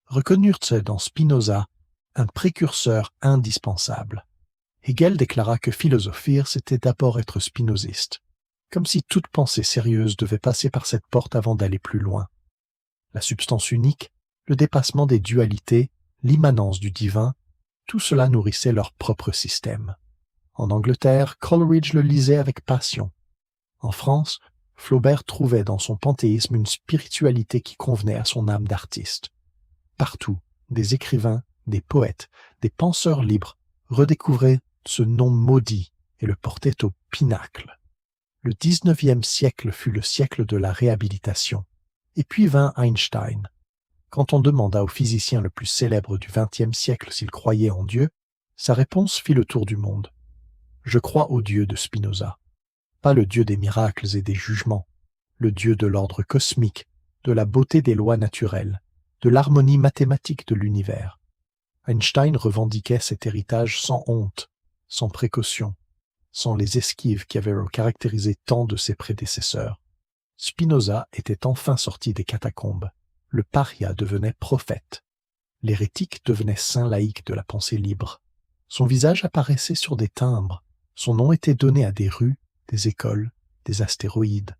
reconnurent dans Spinoza un précurseur indispensable. Hegel déclara que philosopher, c'était d'abord être spinoziste, comme si toute pensée sérieuse devait passer par cette porte avant d'aller plus loin. La substance unique, le dépassement des dualités, l'immanence du divin, Tout cela nourrissait leur propre système. En Angleterre, Coleridge le lisait avec passion. En France, Flaubert trouvait dans son panthéisme une spiritualité qui convenait à son âme d'artiste. Partout, des écrivains, des poètes, des penseurs libres redécouvraient ce nom maudit et le portaient au pinacle. Le 19e siècle fut le siècle de la réhabilitation. Et puis vint Einstein. Quand on demanda au physicien le plus célèbre du XXe siècle s'il croyait en Dieu, sa réponse fit le tour du monde. « Je crois au Dieu de Spinoza. Pas le Dieu des miracles et des jugements, le Dieu de l'ordre cosmique, de la beauté des lois naturelles, de l'harmonie mathématique de l'univers. » Einstein revendiquait cet héritage sans honte, sans précaution, sans les esquives qui avaient caractérisé tant de ses prédécesseurs. Spinoza était enfin sorti des catacombes. Le paria devenait prophète. L'hérétique devenait saint laïque de la pensée libre. Son visage apparaissait sur des timbres. Son nom était donné à des rues, des écoles, des astéroïdes.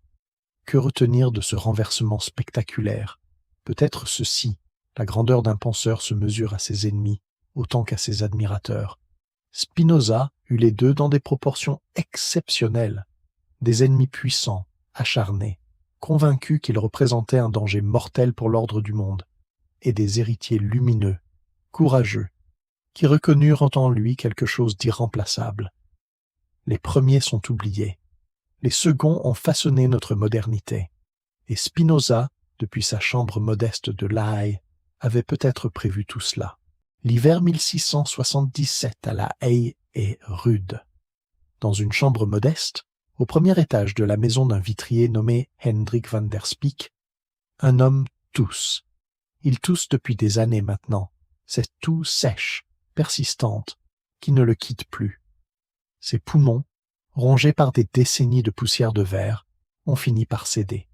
Que retenir de ce renversement spectaculaire? Peut-être ceci: la grandeur d'un penseur se mesure à ses ennemis autant qu'à ses admirateurs. Spinoza eut les deux dans des proportions exceptionnelles. Des ennemis puissants, acharnés, convaincus qu'il représentait un danger mortel pour l'ordre du monde, et des héritiers lumineux, courageux, qui reconnurent en lui quelque chose d'irremplaçable. Les premiers sont oubliés. Les seconds ont façonné notre modernité. Et Spinoza, depuis sa chambre modeste de La Haye, avait peut-être prévu tout cela. L'hiver 1677 à La Haye est rude. Dans une chambre modeste, au premier étage de la maison d'un vitrier nommé Hendrik van der Spyck, un homme tousse. Il tousse depuis des années maintenant. Cette toux sèche, persistante, qui ne le quitte plus. Ses poumons, rongés par des décennies de poussière de verre, ont fini par céder.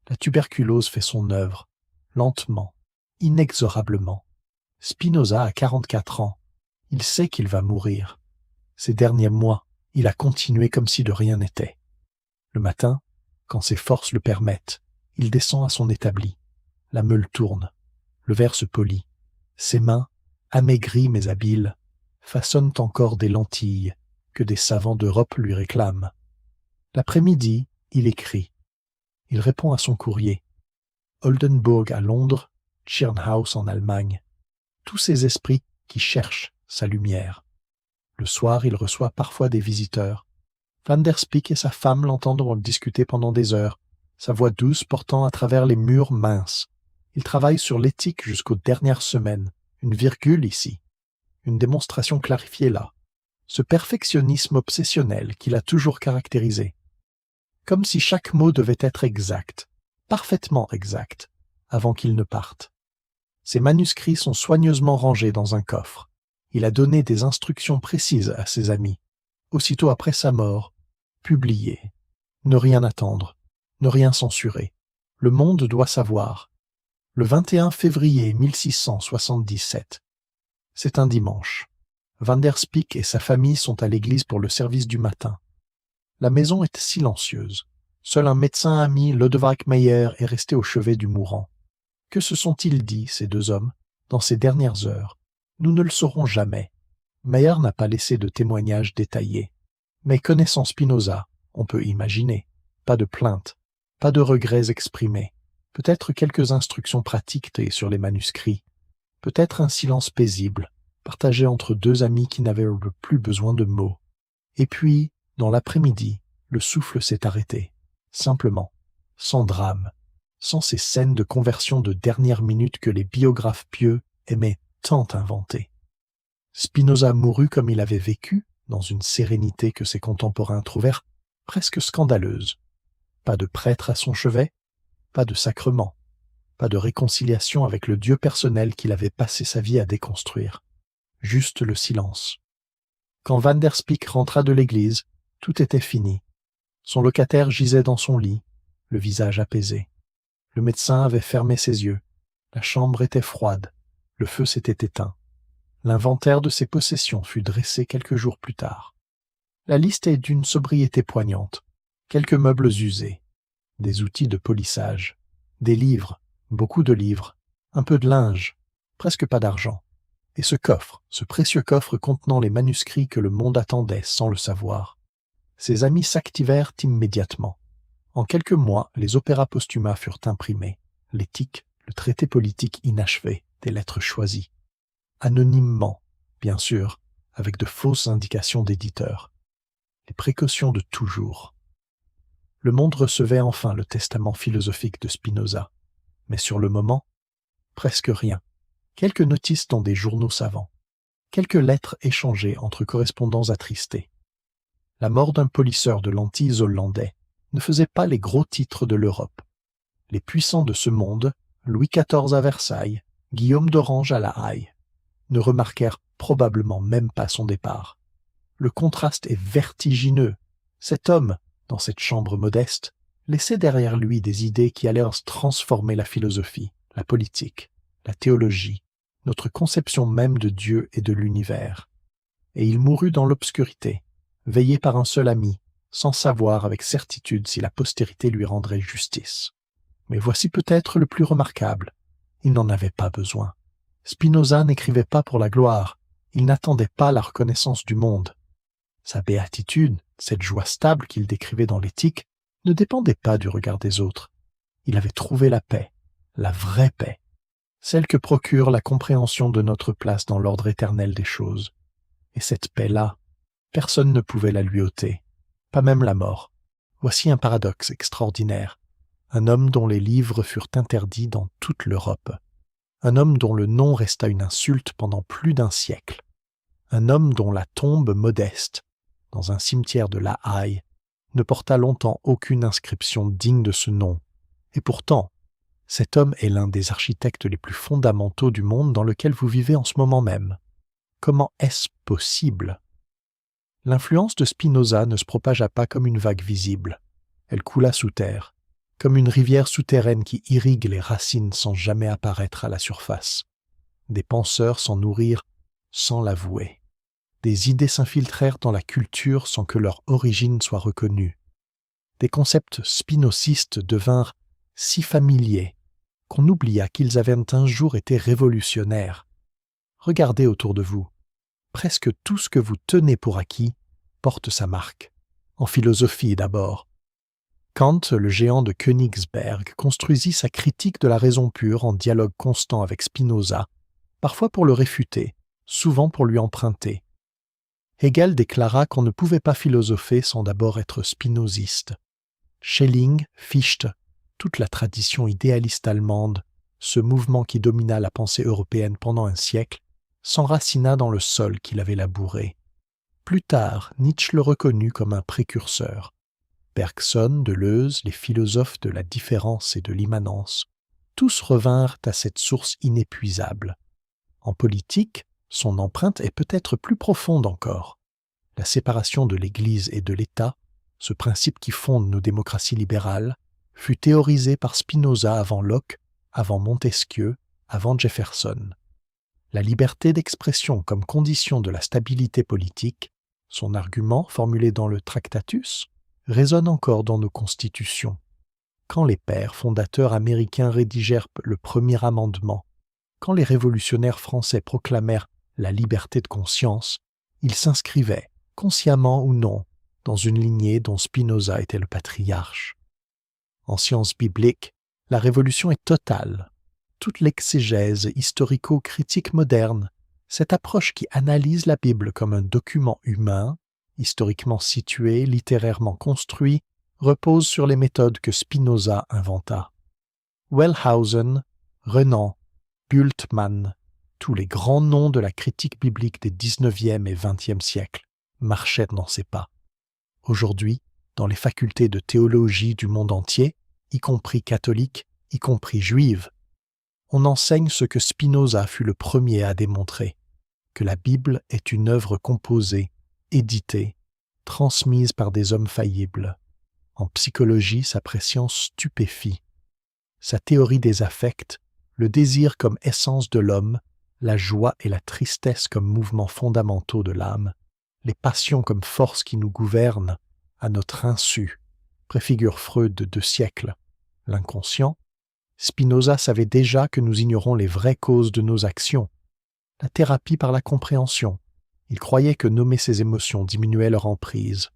La tuberculose fait son œuvre, lentement, inexorablement. Spinoza a 44 ans. Il sait qu'il va mourir. Ces derniers mois, il a continué comme si de rien n'était. Le matin, quand ses forces le permettent, il descend à son établi. La meule tourne. Le verre se polit. Ses mains, amaigries mais habiles, façonnent encore des lentilles que des savants d'Europe lui réclament. L'après-midi, il écrit. Il répond à son courrier. Oldenburg à Londres, Tschirnhaus en Allemagne. Tous ces esprits qui cherchent sa lumière. Le soir, il reçoit parfois des visiteurs. Van der Spyck et sa femme l'entendent discuter pendant des heures, sa voix douce portant à travers les murs minces. Il travaille sur l'éthique jusqu'aux dernières semaines. Une virgule ici, une démonstration clarifiée là. Ce perfectionnisme obsessionnel qui l'a toujours caractérisé. Comme si chaque mot devait être exact, parfaitement exact, avant qu'il ne parte. Ses manuscrits sont soigneusement rangés dans un coffre. Il a donné des instructions précises à ses amis. Aussitôt après sa mort, publier. Ne rien attendre, ne rien censurer. Le monde doit savoir. Le 21 février 1677. C'est un dimanche. Van der Spyck et sa famille sont à l'église pour le service du matin. La maison est silencieuse. Seul un médecin ami, Lodewijk Meyer, est resté au chevet du mourant. Que se sont-ils dit, ces deux hommes, dans ces dernières heures? Nous ne le saurons jamais. Meyer n'a pas laissé de témoignages détaillés. Mais connaissant Spinoza, on peut imaginer. Pas de plaintes, pas de regrets exprimés. Peut-être quelques instructions pratiques sur les manuscrits. Peut-être un silence paisible, partagé entre deux amis qui n'avaient plus besoin de mots. Et puis, dans l'après-midi, le souffle s'est arrêté. Simplement, sans drame, sans ces scènes de conversion de dernière minute que les biographes pieux aimaient tant inventer. Spinoza mourut comme il avait vécu, dans une sérénité que ses contemporains trouvèrent presque scandaleuse. Pas de prêtre à son chevet, pas de sacrement, pas de réconciliation avec le Dieu personnel qu'il avait passé sa vie à déconstruire. Juste le silence. Quand Van der Spyck rentra de l'église, tout était fini. Son locataire gisait dans son lit, le visage apaisé. Le médecin avait fermé ses yeux. La chambre était froide. Le feu s'était éteint. L'inventaire de ses possessions fut dressé quelques jours plus tard. La liste est d'une sobriété poignante. Quelques meubles usés, des outils de polissage, des livres, beaucoup de livres, un peu de linge, presque pas d'argent. Et ce précieux coffre contenant les manuscrits que le monde attendait sans le savoir. Ses amis s'activèrent immédiatement. En quelques mois, les opéras posthumes furent imprimés, l'éthique, le traité politique inachevé, des lettres choisies. Anonymement, bien sûr, avec de fausses indications d'éditeurs. Les précautions de toujours. Le monde recevait enfin le testament philosophique de Spinoza. Mais sur le moment, presque rien. Quelques notices dans des journaux savants. Quelques lettres échangées entre correspondants attristés. La mort d'un polisseur de lentilles hollandais ne faisait pas les gros titres de l'Europe. Les puissants de ce monde, Louis XIV à Versailles, Guillaume d'Orange à La Haye, ne remarquèrent probablement même pas son départ. Le contraste est vertigineux. Cet homme, dans cette chambre modeste, laissait derrière lui des idées qui allèrent transformer la philosophie, la politique, la théologie, notre conception même de Dieu et de l'univers. Et il mourut dans l'obscurité, veillé par un seul ami, sans savoir avec certitude si la postérité lui rendrait justice. Mais voici peut-être le plus remarquable. Il n'en avait pas besoin. Spinoza n'écrivait pas pour la gloire, il n'attendait pas la reconnaissance du monde. Sa béatitude, cette joie stable qu'il décrivait dans l'éthique, ne dépendait pas du regard des autres. Il avait trouvé la paix, la vraie paix, celle que procure la compréhension de notre place dans l'ordre éternel des choses. Et cette paix-là, personne ne pouvait la lui ôter, pas même la mort. Voici un paradoxe extraordinaire. Un homme dont les livres furent interdits dans toute l'Europe. Un homme dont le nom resta une insulte pendant plus d'un siècle. Un homme dont la tombe modeste, dans un cimetière de La Haye, ne porta longtemps aucune inscription digne de ce nom. Et pourtant, cet homme est l'un des architectes les plus fondamentaux du monde dans lequel vous vivez en ce moment même. Comment est-ce possible ? L'influence de Spinoza ne se propagea pas comme une vague visible. Elle coula sous terre, comme une rivière souterraine qui irrigue les racines sans jamais apparaître à la surface. Des penseurs s'en nourrirent sans l'avouer. Des idées s'infiltrèrent dans la culture sans que leur origine soit reconnue. Des concepts spinocistes devinrent si familiers qu'on oublia qu'ils avaient un jour été révolutionnaires. Regardez autour de vous. Presque tout ce que vous tenez pour acquis porte sa marque. En philosophie d'abord. Kant, le géant de Königsberg, construisit sa critique de la raison pure en dialogue constant avec Spinoza, parfois pour le réfuter, souvent pour lui emprunter. Hegel déclara qu'on ne pouvait pas philosopher sans d'abord être spinoziste. Schelling, Fichte, toute la tradition idéaliste allemande, ce mouvement qui domina la pensée européenne pendant un siècle, s'enracina dans le sol qu'il avait labouré. Plus tard, Nietzsche le reconnut comme un précurseur. Bergson, Deleuze, les philosophes de la différence et de l'immanence, tous revinrent à cette source inépuisable. En politique, son empreinte est peut-être plus profonde encore. La séparation de l'Église et de l'État, ce principe qui fonde nos démocraties libérales, fut théorisé par Spinoza avant Locke, avant Montesquieu, avant Jefferson. La liberté d'expression comme condition de la stabilité politique, son argument formulé dans le Tractatus, résonne encore dans nos constitutions. Quand les pères fondateurs américains rédigèrent le premier amendement, quand les révolutionnaires français proclamèrent la liberté de conscience, ils s'inscrivaient, consciemment ou non, dans une lignée dont Spinoza était le patriarche. En sciences bibliques, la révolution est totale. Toute l'exégèse historico-critique moderne, cette approche qui analyse la Bible comme un document humain, historiquement situé, littérairement construit, repose sur les méthodes que Spinoza inventa. Wellhausen, Renan, Bultmann, tous les grands noms de la critique biblique des 19e et 20e siècles marchaient dans ses pas. Aujourd'hui, dans les facultés de théologie du monde entier, y compris catholiques, y compris juives, on enseigne ce que Spinoza fut le premier à démontrer, que la Bible est une œuvre composée, éditée, transmise par des hommes faillibles. En psychologie, sa préscience stupéfie. Sa théorie des affects, le désir comme essence de l'homme, la joie et la tristesse comme mouvements fondamentaux de l'âme, les passions comme force qui nous gouvernent, à notre insu, préfigure Freud de 2 siècles. L'inconscient, Spinoza savait déjà que nous ignorons les vraies causes de nos actions. la thérapie par la compréhension. Il croyait que nommer ses émotions diminuait leur emprise.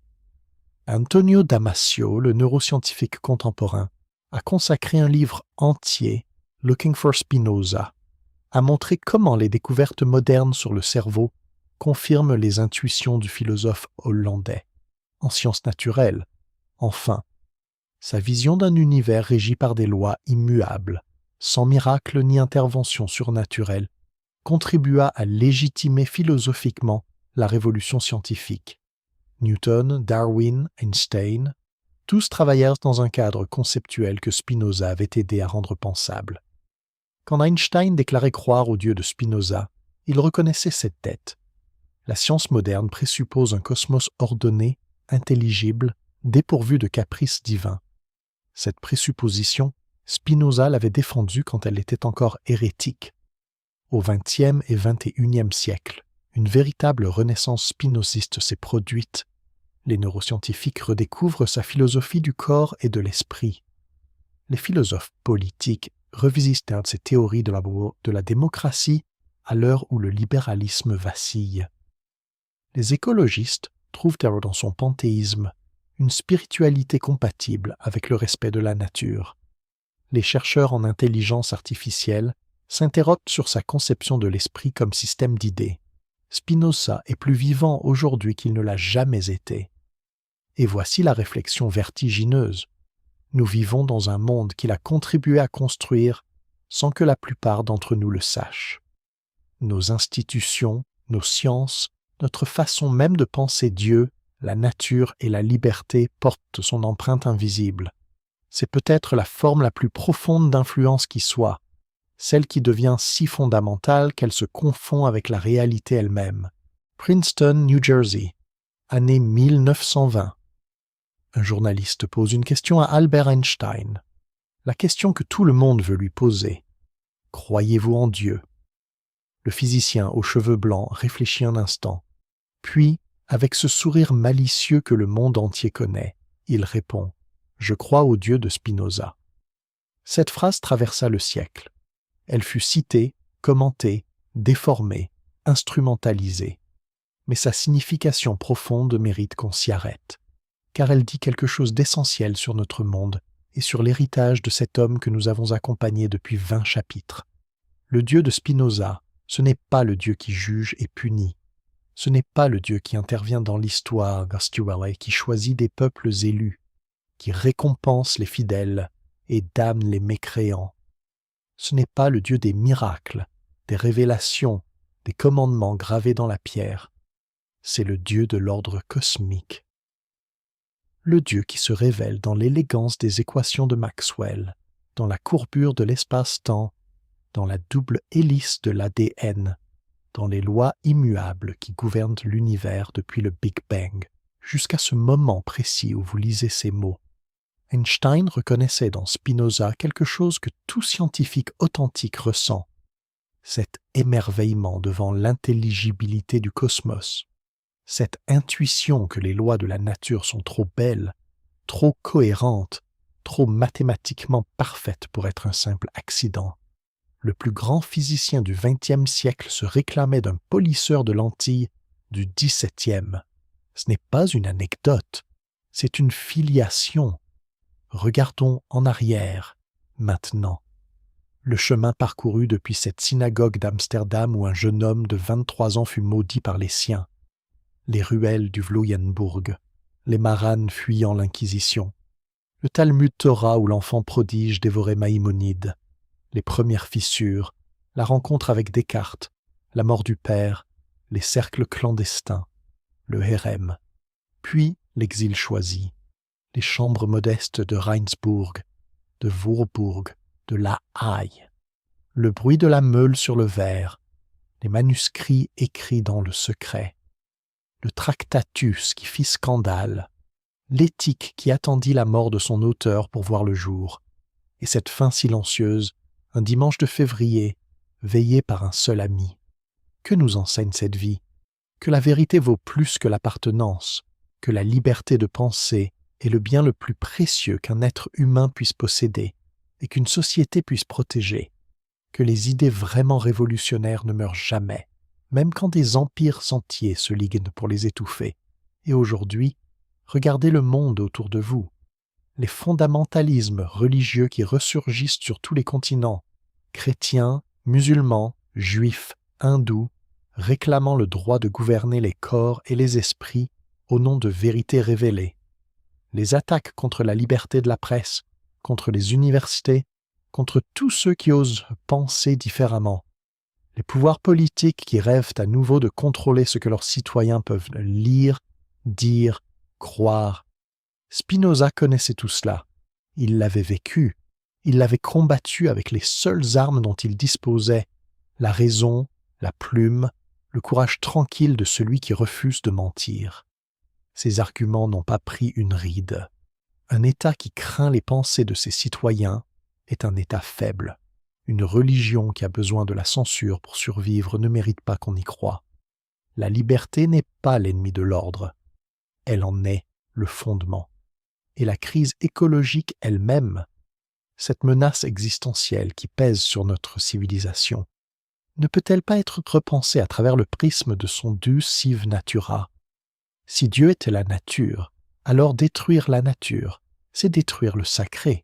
Antonio Damasio, le neuroscientifique contemporain, a consacré un livre entier, Looking for Spinoza, à montrer comment les découvertes modernes sur le cerveau confirment les intuitions du philosophe hollandais. En sciences naturelles, enfin, sa vision d'un univers régi par des lois immuables, sans miracle ni intervention surnaturelle, contribua à légitimer philosophiquement la révolution scientifique. Newton, Darwin, Einstein, tous travaillèrent dans un cadre conceptuel que Spinoza avait aidé à rendre pensable. Quand Einstein déclarait croire au Dieu de Spinoza, il reconnaissait cette dette. La science moderne présuppose un cosmos ordonné, intelligible, dépourvu de caprices divins. Cette présupposition, Spinoza l'avait défendue quand elle était encore hérétique. Au XXe et XXIe siècle, une véritable renaissance spinoziste s'est produite. Les neuroscientifiques redécouvrent sa philosophie du corps et de l'esprit. Les philosophes politiques revisitèrent ses théories de la démocratie à l'heure où le libéralisme vacille. Les écologistes trouvent dans son panthéisme une spiritualité compatible avec le respect de la nature. Les chercheurs en intelligence artificielle s'interrogent sur sa conception de l'esprit comme système d'idées. Spinoza est plus vivant aujourd'hui qu'il ne l'a jamais été. Et voici la réflexion vertigineuse. Nous vivons dans un monde qu'il a contribué à construire sans que la plupart d'entre nous le sachent. Nos institutions, nos sciences, notre façon même de penser Dieu, la nature et la liberté portent son empreinte invisible. C'est peut-être la forme la plus profonde d'influence qui soit, celle qui devient si fondamentale qu'elle se confond avec la réalité elle-même. Princeton, New Jersey, année 1920. Un journaliste pose une question à Albert Einstein. La question que tout le monde veut lui poser. Croyez-vous en Dieu ? Le physicien aux cheveux blancs réfléchit un instant. Puis, avec ce sourire malicieux que le monde entier connaît, il répond « Je crois au Dieu de Spinoza ». Cette phrase traversa le siècle. Elle fut citée, commentée, déformée, instrumentalisée. Mais sa signification profonde mérite qu'on s'y arrête, car elle dit quelque chose d'essentiel sur notre monde et sur l'héritage de cet homme que nous avons accompagné depuis 20 chapitres. Le Dieu de Spinoza, ce n'est pas le Dieu qui juge et punit. Ce n'est pas le Dieu qui intervient dans l'histoire, qui choisit des peuples élus, qui récompense les fidèles et damne les mécréants. Ce n'est pas le Dieu des miracles, des révélations, des commandements gravés dans la pierre. C'est le Dieu de l'ordre cosmique. Le Dieu qui se révèle dans l'élégance des équations de Maxwell, dans la courbure de l'espace-temps, dans la double hélice de l'ADN, dans les lois immuables qui gouvernent l'univers depuis le Big Bang, jusqu'à ce moment précis où vous lisez ces mots. Einstein reconnaissait dans Spinoza quelque chose que tout scientifique authentique ressent, cet émerveillement devant l'intelligibilité du cosmos, cette intuition que les lois de la nature sont trop belles, trop cohérentes, trop mathématiquement parfaites pour être un simple accident. Le plus grand physicien du XXe siècle se réclamait d'un polisseur de lentilles du XVIIe. Ce n'est pas une anecdote, c'est une filiation. Regardons en arrière, maintenant. Le chemin parcouru depuis cette synagogue d'Amsterdam où un jeune homme de 23 ans fut maudit par les siens, les ruelles du Vloyenbourg, les maranes fuyant l'Inquisition, le Talmud Torah où l'enfant prodige dévorait Maïmonide, les premières fissures, la rencontre avec Descartes, la mort du père, les cercles clandestins, le hérem, puis l'exil choisi, les chambres modestes de Reinsbourg, de Warburg, de La Haye, le bruit de la meule sur le verre, les manuscrits écrits dans le secret, le Tractatus qui fit scandale, l'éthique qui attendit la mort de son auteur pour voir le jour, et cette fin silencieuse, un dimanche de février, veillé par un seul ami. Que nous enseigne cette vie ? Que la vérité vaut plus que l'appartenance, que la liberté de penser est le bien le plus précieux qu'un être humain puisse posséder et qu'une société puisse protéger, que les idées vraiment révolutionnaires ne meurent jamais, même quand des empires entiers se liguent pour les étouffer. Et aujourd'hui, regardez le monde autour de vous. Les fondamentalismes religieux qui ressurgissent sur tous les continents, chrétiens, musulmans, juifs, hindous, réclamant le droit de gouverner les corps et les esprits au nom de vérités révélées. Les attaques contre la liberté de la presse, contre les universités, contre tous ceux qui osent penser différemment. Les pouvoirs politiques qui rêvent à nouveau de contrôler ce que leurs citoyens peuvent lire, dire, croire. Spinoza connaissait tout cela. Il l'avait vécu. Il l'avait combattu avec les seules armes dont il disposait, la raison, la plume, le courage tranquille de celui qui refuse de mentir. Ses arguments n'ont pas pris une ride. Un État qui craint les pensées de ses citoyens est un État faible. Une religion qui a besoin de la censure pour survivre ne mérite pas qu'on y croie. La liberté n'est pas l'ennemi de l'ordre. Elle en est le fondement. Et la crise écologique elle-même, cette menace existentielle qui pèse sur notre civilisation, ne peut-elle pas être repensée à travers le prisme de son Deus sive natura? Si Dieu était la nature, alors détruire la nature, c'est détruire le sacré.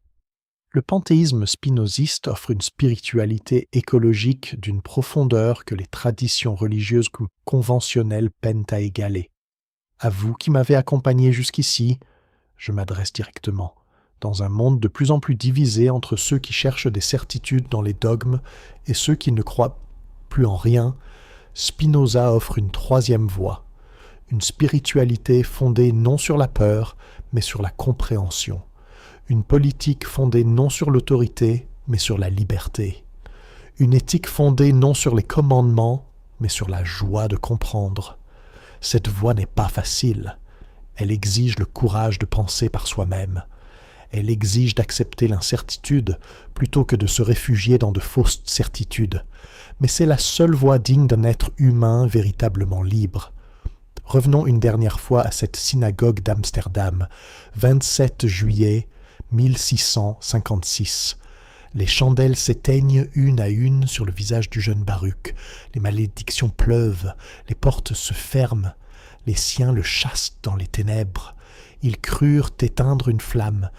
Le panthéisme spinoziste offre une spiritualité écologique d'une profondeur que les traditions religieuses conventionnelles peinent à égaler. À vous qui m'avez accompagné jusqu'ici, je m'adresse directement. Dans un monde de plus en plus divisé entre ceux qui cherchent des certitudes dans les dogmes et ceux qui ne croient plus en rien, Spinoza offre une troisième voie, une spiritualité fondée non sur la peur, mais sur la compréhension, une politique fondée non sur l'autorité, mais sur la liberté, une éthique fondée non sur les commandements, mais sur la joie de comprendre. Cette voie n'est pas facile. Elle exige le courage de penser par soi-même. Elle exige d'accepter l'incertitude plutôt que de se réfugier dans de fausses certitudes. Mais c'est la seule voie digne d'un être humain véritablement libre. Revenons une dernière fois à cette synagogue d'Amsterdam, 27 juillet 1656. Les chandelles s'éteignent une à une sur le visage du jeune Baruch. Les malédictions pleuvent, les portes se ferment. Les siens le chassent dans les ténèbres. Ils crurent éteindre une flamme.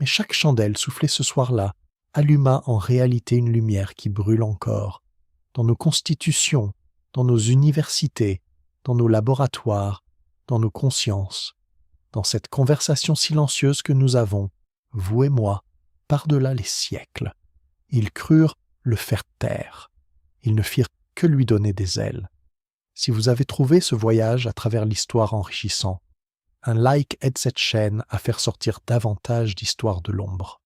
Mais chaque chandelle soufflée ce soir-là alluma en réalité une lumière qui brûle encore. Dans nos constitutions, dans nos universités, dans nos laboratoires, dans nos consciences, dans cette conversation silencieuse que nous avons, vous et moi, par-delà les siècles. Ils crurent le faire taire. Ils ne firent que lui donner des ailes. Si vous avez trouvé ce voyage à travers l'histoire enrichissant, un like aide cette chaîne à faire sortir davantage d'histoires de l'ombre.